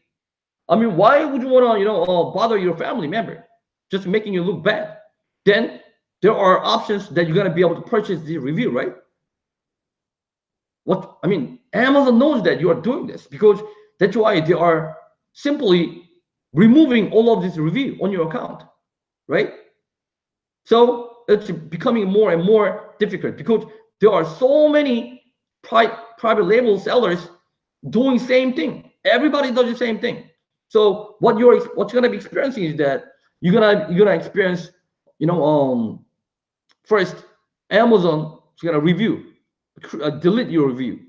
[SPEAKER 1] why would you want to bother your family member, just making you look bad? Then there are options that you're gonna be able to purchase the review, right? Amazon knows that you are doing this, because that's why they are simply removing all of this review on your account, right? So it's becoming more and more difficult, because there are so many private label sellers doing same thing. Everybody does the same thing. So what's gonna be experiencing is that you're gonna experience, first Amazon is gonna review, delete your review.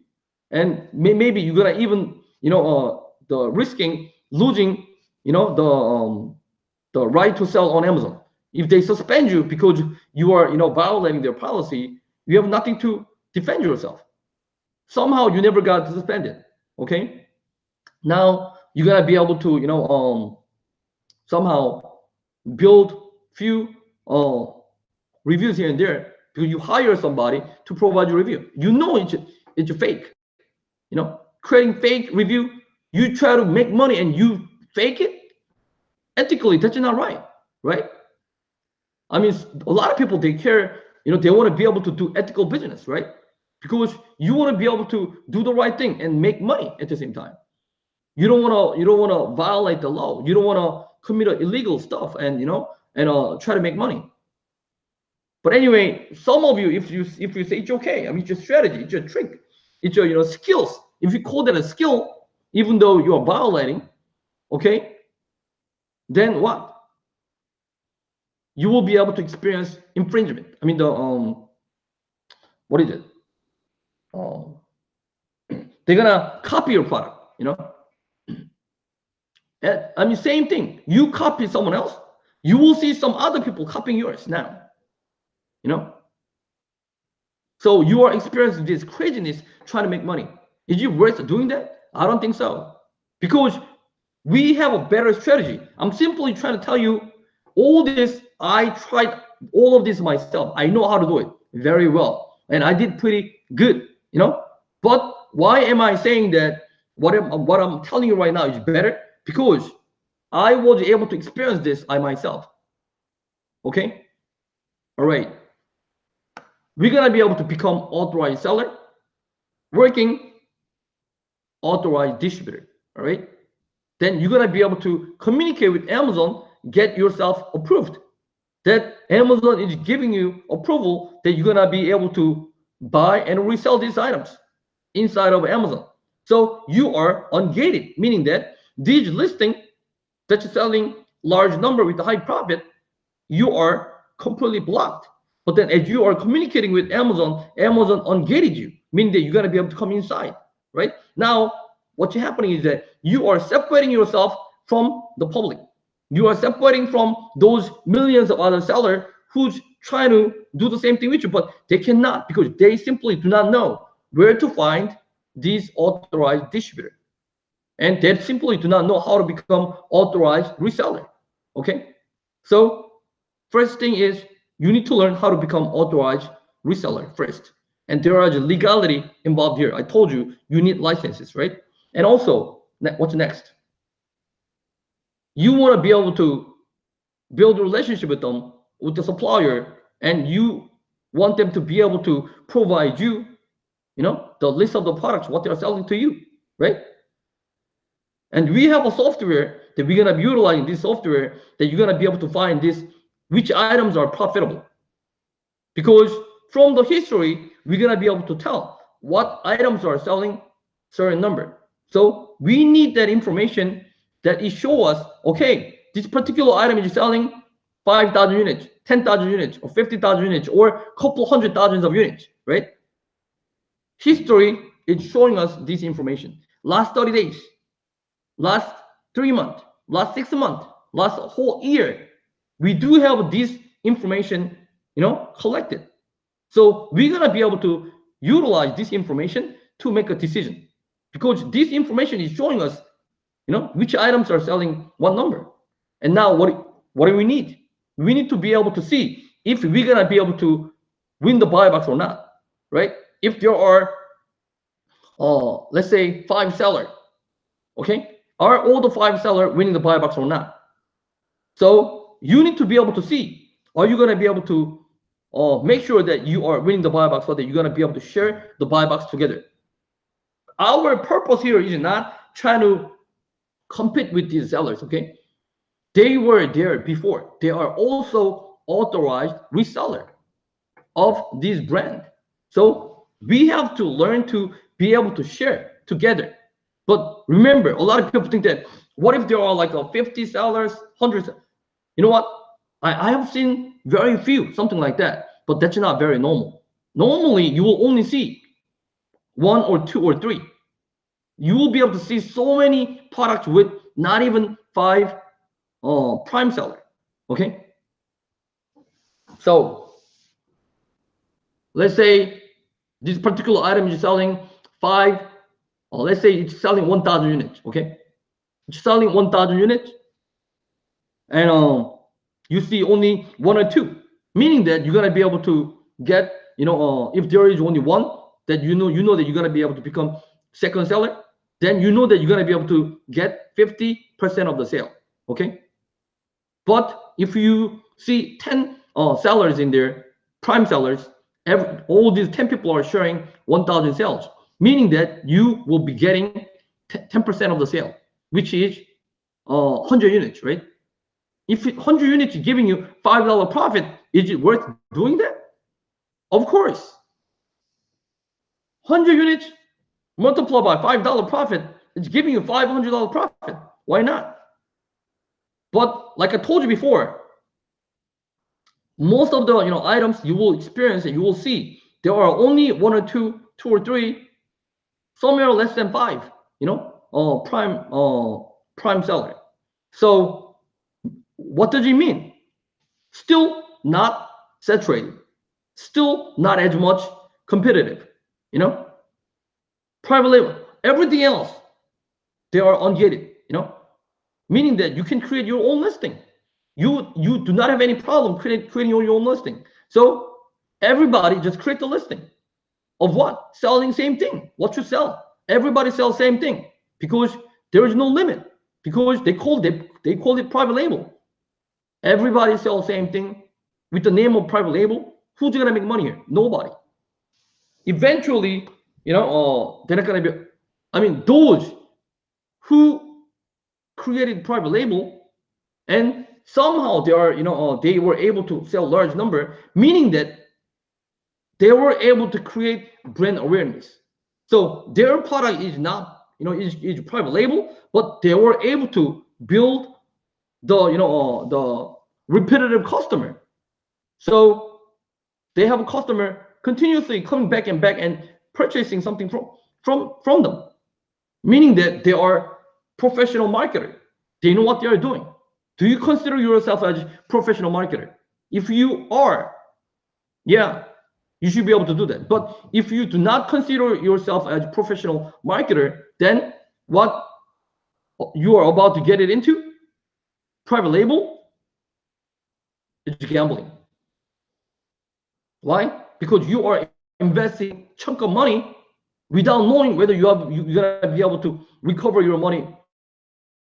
[SPEAKER 1] and maybe you're gonna even, the risking losing, the right to sell on Amazon. If they suspend you because you are, violating their policy, you have nothing to defend yourself. Somehow you never got suspended. Okay. Now you're gonna be able to, somehow build few reviews here and there, because you hire somebody to provide your review. You know it's fake. Creating fake review. You try to make money and you fake it. Ethically, that's not right, right? I mean, a lot of people, they care, they want to be able to do ethical business, right? Because you want to be able to do the right thing and make money at the same time. You don't want to violate the law. You don't want to commit illegal stuff and try to make money. But anyway, some of you, if you say it's okay, I mean, it's your strategy, it's your trick, it's your skills. If you call that a skill, even though you are violating, okay, then what? You will be able to experience infringement. I mean, the what is it? They're gonna copy your product, And, I mean, same thing. You copy someone else, you will see some other people copying yours now. So you are experiencing this craziness trying to make money. Is it worth doing that? I don't think so. Because we have a better strategy. I'm simply trying to tell you all this. I tried all of this myself. I know how to do it very well. And I did pretty good, But why am I saying that what I'm telling you right now is better? Because I was able to experience this I myself. Okay? All right. We're going to be able to become authorized seller, working authorized distributor. All right. Then you're going to be able to communicate with Amazon, get yourself approved. That Amazon is giving you approval that you're going to be able to buy and resell these items inside of Amazon. So you are ungated, meaning that these listings that you're selling large number with a high profit, you are completely blocked. But then as you are communicating with Amazon, Amazon ungated you, meaning that you're going to be able to come inside, right? Now, what's happening is that you are separating yourself from the public. You are separating from those millions of other sellers who's trying to do the same thing with you, but they cannot because they simply do not know where to find these authorized distributors. And they simply do not know how to become authorized reseller. Okay? So first thing is you need to learn how to become authorized reseller first. And there is legality involved here. I told you, you need licenses, right? And also, what's next? You want to be able to build a relationship with them, with the supplier, and you want them to be able to provide you, the list of the products, what they're selling to you, right? And we have a software that we're going to be utilizing, this software that you're going to be able to find this, which items are profitable. Because from the history, we're going to be able to tell what items are selling certain number. So we need that information that it show us, okay, this particular item is selling 5,000 units, 10,000 units, or 50,000 units, or a couple hundred thousands of units, right? History is showing us this information. Last 30 days, last 3 months, last 6 months, last whole year, we do have this information, collected. So we're gonna be able to utilize this information to make a decision, because this information is showing us, which items are selling what number. And now what do we need? We need to be able to see if we're gonna be able to win the buy box or not, right? If there are, let's say 5 sellers, okay, are all the 5 sellers winning the buy box or not? So you need to be able to see, are you gonna be able to make sure that you are winning the buy box so that you're gonna be able to share the buy box together. Our purpose here is not trying to compete with these sellers, okay? They were there before. They are also authorized reseller of this brand. So we have to learn to be able to share together. But remember, a lot of people think that, what if there are like 50 sellers, 100? You know what? I have seen very few, something like that. But that's not very normal. Normally, you will only see one or two or three. You will be able to see so many products with not even 5 prime seller. Okay. So let's say this particular item is selling 5, or let's say it's selling 1,000 units. Okay. It's selling 1,000 units, and you see only 1 or 2, meaning that you're gonna be able to get, if there is only 1, that you know that you're gonna be able to become second seller, then you know that you're gonna be able to get 50% of the sale. Okay. But if you see 10 sellers in there, prime sellers, all these 10 people are sharing 1,000 sales, meaning that you will be getting 10% of the sale, which is 100 units, right? If 100 units is giving you $5 profit, is it worth doing that? Of course. 100 units multiplied by $5 profit, it's giving you $500 profit. Why not? But like I told you before, most of the items you will experience and you will see, there are only 1 or 2 or 3, somewhere less than 5, prime seller. So what does it mean? Still not saturated, still not as much competitive, private label, everything else, they are ungated, meaning that you can create your own listing. You do not have any problem creating your own listing. So everybody just create the listing of what? Selling same thing. What you sell? Everybody sells same thing because there is no limit, because they call it private label. Everybody sells same thing with the name of private label. Who's gonna make money here? Nobody. Eventually, they're not gonna be. I mean, those who created private label and somehow they are, they were able to sell large number, meaning that they were able to create brand awareness. So their product is not, is private label, but they were able to build the repetitive customer. So they have a customer continuously coming back and purchasing something from them, meaning that they are professional marketer. They know what they are doing. Do you consider yourself as a professional marketer? If you are, yeah, you should be able to do that. But if you do not consider yourself as a professional marketer, then what you are about to get it into, private label, is gambling. Why? Because you are investing chunk of money without knowing whether you're gonna be able to recover your money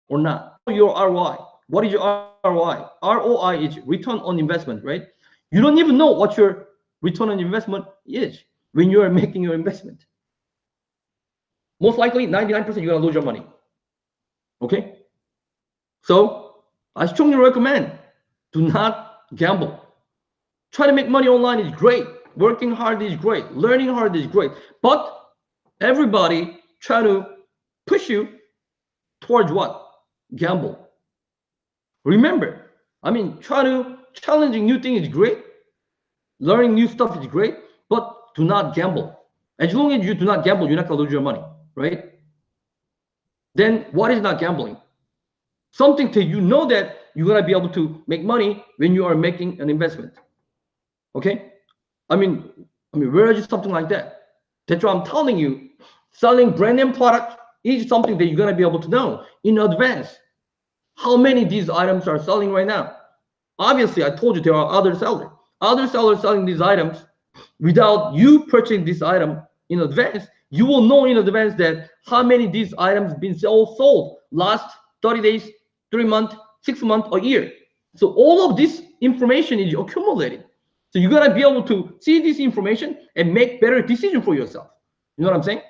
[SPEAKER 1] or not. Your ROI. What is your ROI? ROI is return on investment, right? You don't even know what your return on investment is when you are making your investment. Most likely 99% you're gonna lose your money. Okay? So I strongly recommend, do not gamble. Try to make money online is great. Working hard is great. Learning hard is great. But everybody try to push you towards what? Gamble. Remember, challenging new things is great. Learning new stuff is great, but do not gamble. As long as you do not gamble, you're not gonna lose your money, right? Then what is not gambling? Something that you know that you're gonna be able to make money when you are making an investment. Okay? Where is something like that? That's why I'm telling you, selling brand name product is something that you're gonna be able to know in advance. How many of these items are selling right now? Obviously, I told you there are other sellers. Other sellers selling these items without you purchasing this item in advance. You will know in advance that how many of these items been sold last 30 days, 3 months, 6 months, a year. So all of this information is accumulated. So you gotta be able to see this information and make better decision for yourself. You know what I'm saying?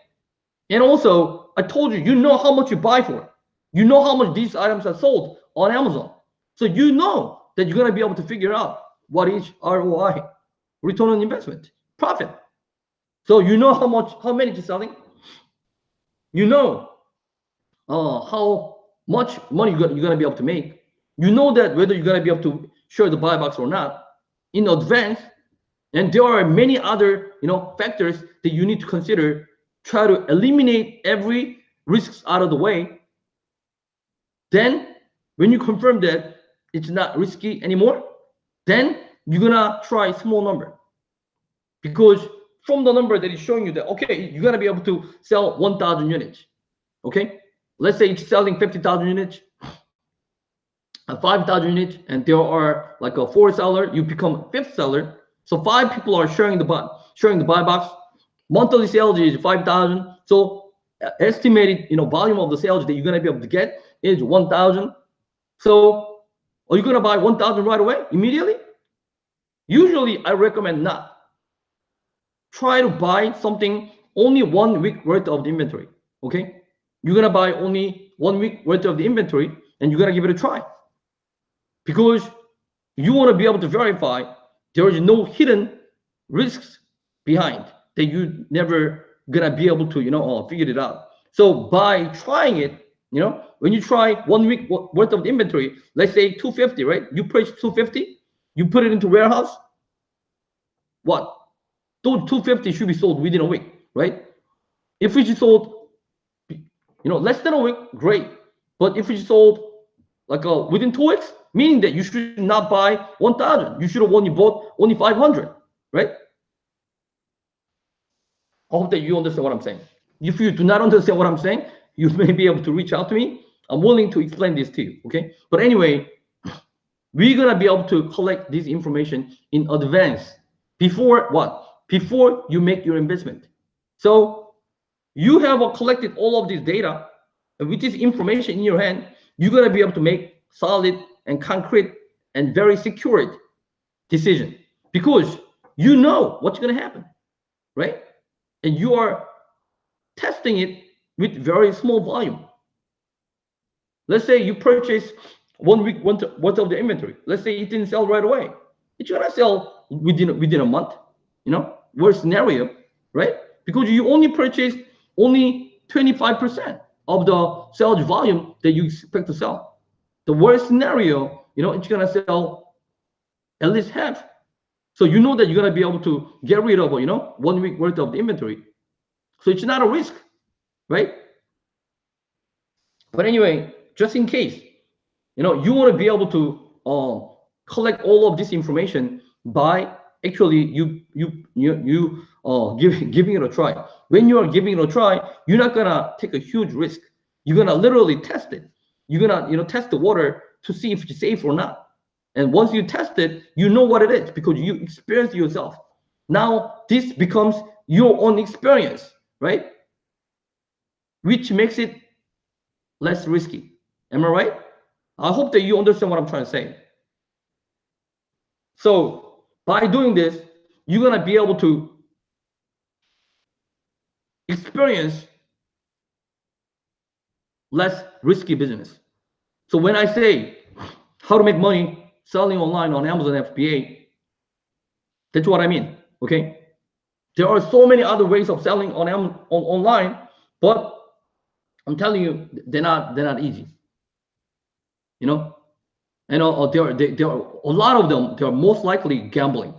[SPEAKER 1] And also, I told you, you know how much you buy for. You know how much these items are sold on Amazon. So you know that you're gonna be able to figure out what is ROI, return on investment, profit. So you know how many you're selling. You know how much money you're gonna be able to make. You know that whether you're gonna be able to share the buy box or not in advance. And there are many other factors that you need to consider try to eliminate every risks out of the way, then when you confirm that it's not risky anymore, then you're gonna try small number, because from the number that is showing you that, okay, you're gonna be able to sell 1,000 units. Okay, let's say it's selling 50,000 units, 5,000 units, and there are like a 4 seller, you become fifth seller. So 5 people are sharing the buy box. Monthly sales is 5,000. So estimated, volume of the sales that you're gonna be able to get is 1,000. So are you gonna buy 1,000 right away, immediately? Usually, I recommend not. Try to buy something only 1 week worth of the inventory. Okay, you're gonna buy only 1 week worth of the inventory, and you're gonna give it a try, because you want to be able to verify there is no hidden risks behind that you never gonna be able to figure it out. So by trying it, when you try 1 week worth of the inventory, let's say 250, right? You purchase 250, you put it into warehouse. What? Those 250 should be sold within a week, right? If it's sold, less than a week, great. But if it's sold like within 2 weeks, meaning that you should not buy 1,000. You should have only bought only 500, right? I hope that you understand what I'm saying. If you do not understand what I'm saying, you may be able to reach out to me. I'm willing to explain this to you, okay? But anyway, we're gonna be able to collect this information in advance before what? Before you make your investment. So you have collected all of this data, and with this information in your hand, you're gonna be able to make solid and concrete and very secured decision, because you know what's gonna happen, right? And you are testing it with very small volume. Let's say you purchase 1 week worth of the inventory. Let's say it didn't sell right away. It's gonna sell within a month. Worst scenario, right? Because you only purchased only 25% of the sales volume that you expect to sell. The worst scenario, it's gonna sell at least half. So you know that you're gonna be able to get rid of 1 week worth of the inventory. So it's not a risk, right? But anyway, just in case, you want to be able to collect all of this information by actually giving it a try. When you are giving it a try, you're not gonna take a huge risk. You're gonna literally test it. You're gonna test the water to see if it's safe or not. And once you test it, you know what it is because you experience it yourself. Now this becomes your own experience, right? Which makes it less risky. Am I right? I hope that you understand what I'm trying to say. So by doing this, you're gonna be able to experience less risky business. So when I say how to make money selling online on Amazon FBA, that's what I mean. Okay, there are so many other ways of selling on online, but I'm telling you, they're not easy. There are a lot of them. They are most likely gambling.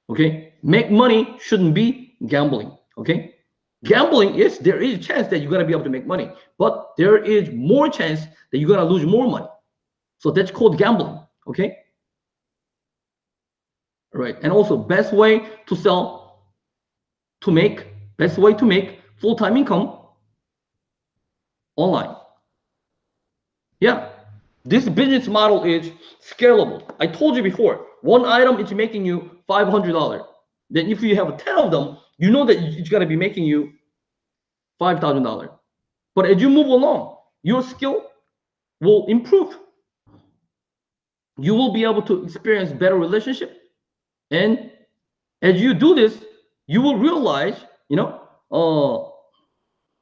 [SPEAKER 1] Okay, make money shouldn't be gambling. Okay, gambling is there is a chance that you're gonna be able to make money, but there is more chance that you're gonna lose more money. So that's called gambling. Okay. Right. And also best way to make full-time income online. Yeah. This business model is scalable. I told you before, one item is making you $500. Then if you have 10 of them, you know that it's gonna be making you $5,000. But as you move along, your skill will improve. You will be able to experience better relationship. And as you do this, you will realize,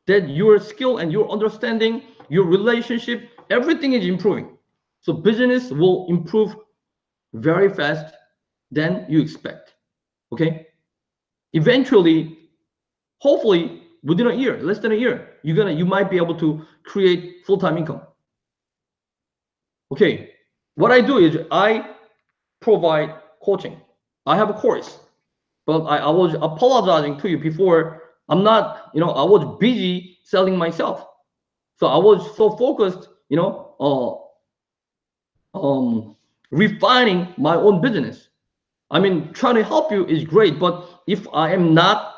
[SPEAKER 1] that your skill and your understanding, your relationship, everything is improving. So business will improve very fast than you expect. Okay. Eventually, hopefully within a year, less than a year, you might be able to create full-time income. Okay. What I do is I provide coaching. I have a course, but I was apologizing to you before I'm not, I was busy selling myself. So I was so focused, refining my own business. I mean, trying to help you is great, but if I am not,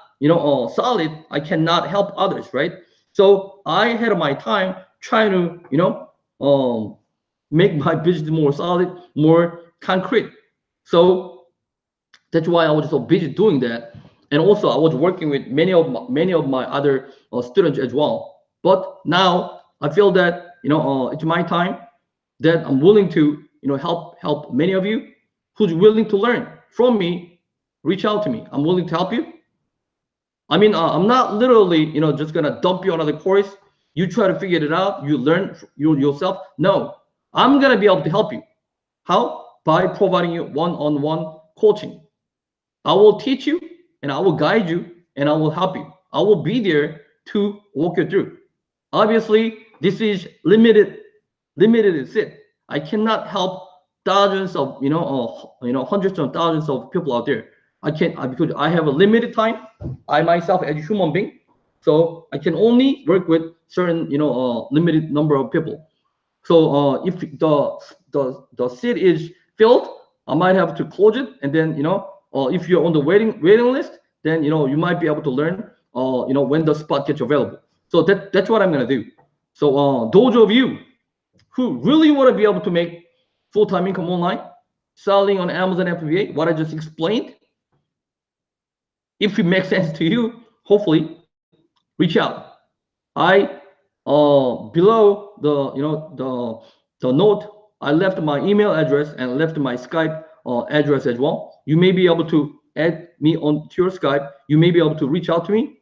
[SPEAKER 1] solid, I cannot help others, right? So I had my time trying to, make my business more solid, more concrete. So that's why I was so busy doing that. And also, I was working with many of my other students as well. But now I feel that it's my time, that I'm willing to help many of you who's willing to learn from me. Reach out to me. I'm willing to help you. I mean, I'm not literally just gonna dump you on another course. You try to figure it out. You learn yourself. No, I'm gonna be able to help you. How? By providing you one-on-one coaching. I will teach you and I will guide you and I will help you. I will be there to walk you through. Obviously, this is limited is it. I cannot help thousands of hundreds of thousands of people out there. I can't because I have a limited time. I myself as a human being, so I can only work with certain limited number of people. So if the seat is filled, I might have to close it, and then if you're on the waiting list, then you might be able to learn when the spot gets available. So that's what I'm gonna do. So those of you who really want to be able to make full-time income online, selling on Amazon FBA, what I just explained, if it makes sense to you, hopefully reach out. I below the note, I left my email address and left my Skype address as well. You may be able to add me on to your Skype. You may be able to reach out to me.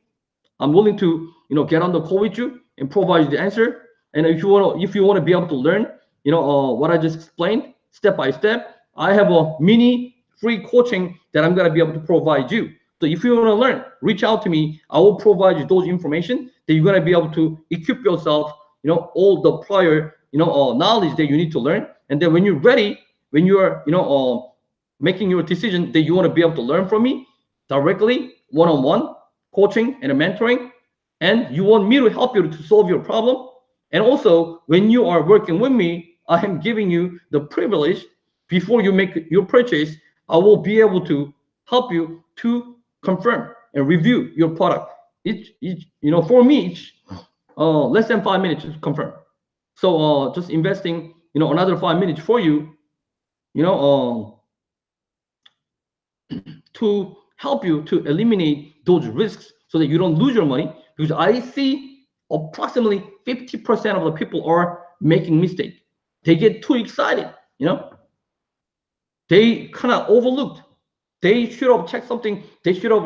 [SPEAKER 1] I'm willing to get on the call with you and provide you the answer. And if you want to be able to learn what I just explained step by step, I have a mini free coaching that I'm going to be able to provide you. So if you want to learn, reach out to me. I will provide you those information that you're going to be able to equip yourself, all the prior, knowledge that you need to learn. And then when you're ready, when you're, making your decision that you want to be able to learn from me directly, one-on-one coaching and mentoring, and you want me to help you to solve your problem. And also, when you are working with me, I am giving you the privilege before you make your purchase. I will be able to help you to confirm and review your product. For me, it's less than 5 minutes to confirm. So just investing, another 5 minutes for you, to help you to eliminate those risks so that you don't lose your money. Because I see approximately 50% of the people are making mistakes. They get too excited, they kind of overlooked. They should have checked something. They should have,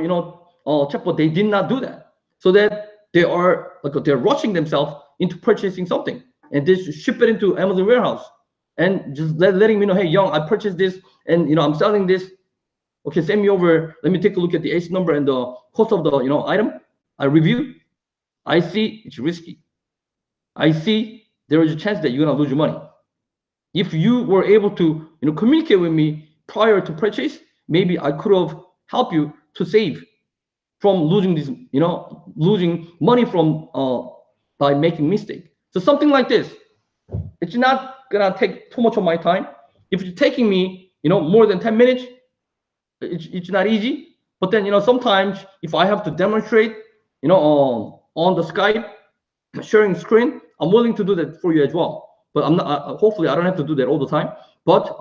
[SPEAKER 1] checked, but they did not do that. So that they're rushing themselves into purchasing something, and they ship it into Amazon warehouse, and just letting me know, hey, Young, I purchased this, and I'm selling this. Okay, send me over. Let me take a look at the ACE number and the cost of the item. I review. I see it's risky. I see there is a chance that you're gonna lose your money. If you were able to communicate with me prior to purchase, maybe I could have helped you to save from losing this, losing money from by making mistake. So something like this, it's not gonna take too much of my time. If it's taking me, more than 10 minutes, it's not easy. But then, sometimes if I have to demonstrate, on the Skype, sharing screen, I'm willing to do that for you as well. But I'm not. Hopefully, I don't have to do that all the time. But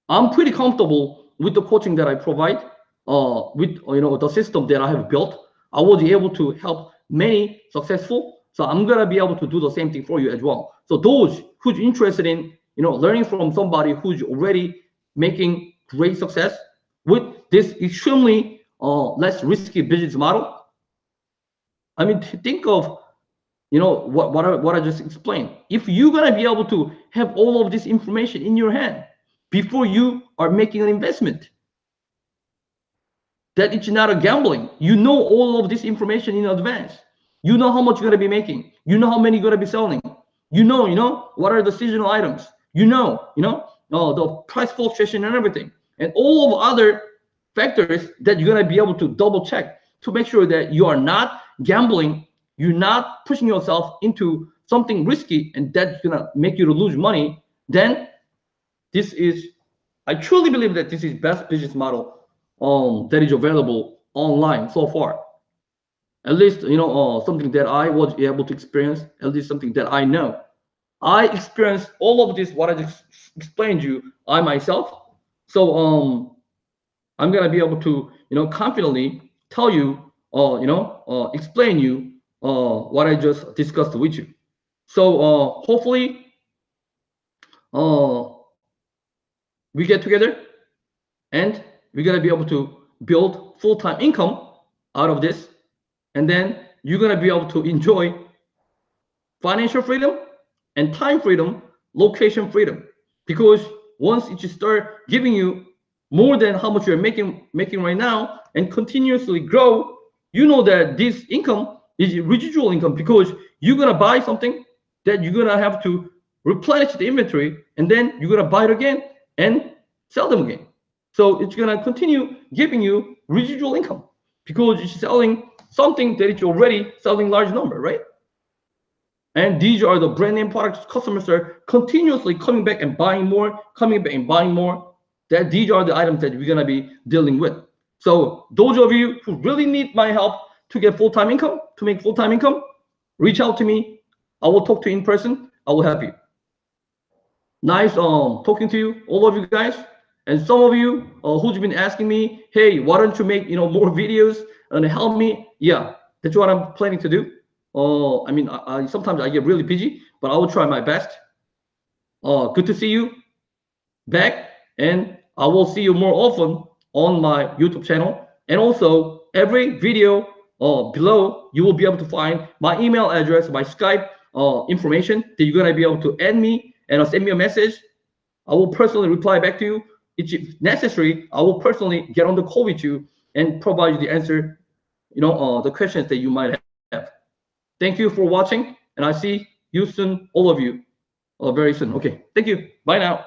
[SPEAKER 1] I'm pretty comfortable with the coaching that I provide. With the system that I have built, I was able to help many successful. So I'm gonna be able to do the same thing for you as well. So those who's interested in learning from somebody who's already making great success with this extremely less risky business model. I mean, think of what I just explained. If you're gonna be able to have all of this information in your hand before you are making an investment, that it's not a gambling. You know all of this information in advance. You know how much you're gonna be making. You know how many you're gonna be selling. You know what are the seasonal items. The price fluctuation and everything, and all of other factors that you're gonna be able to double check to make sure that you are not gambling, you're not pushing yourself into something risky and that's gonna make you to lose money, then this is, I truly believe that this is best business model that is available online so far. At least something that I was able to experience, at least something that I know. I experienced all of this what I just explained to you, I myself. So I'm gonna be able to confidently tell you explain you what I just discussed with you. So hopefully uh, we get together and we're gonna be able to build full-time income out of this, and then you're gonna be able to enjoy financial freedom and time freedom, location freedom. Because once it just start giving you more than how much you're making right now and continuously grow, you know that this income is residual income, because you're gonna buy something that you're gonna have to replenish the inventory, and then you're gonna buy it again and sell them again. So it's gonna continue giving you residual income because you're selling something that it's already selling large number, right? And these are the brand name products. Customers are continuously coming back and buying more, coming back and buying more. That these are the items that we're gonna be dealing with. So those of you who really need my help to get full-time income, to make full-time income, reach out to me. I will talk to you in person. I will help you. Nice talking to you, all of you guys. And some of you who's been asking me, hey, why don't you make more videos and help me? Yeah, that's what I'm planning to do. I mean, I sometimes I get really busy, but I will try my best. Good to see you back, and I will see you more often on my YouTube channel. And also, every video below, you will be able to find my email address, my Skype information that you're gonna be able to add me and send me a message. I will personally reply back to you. If necessary, I will personally get on the call with you and provide you the answer, the questions that you might have. Thank you for watching, and I see you soon, all of you, very soon. Okay, thank you. Bye now.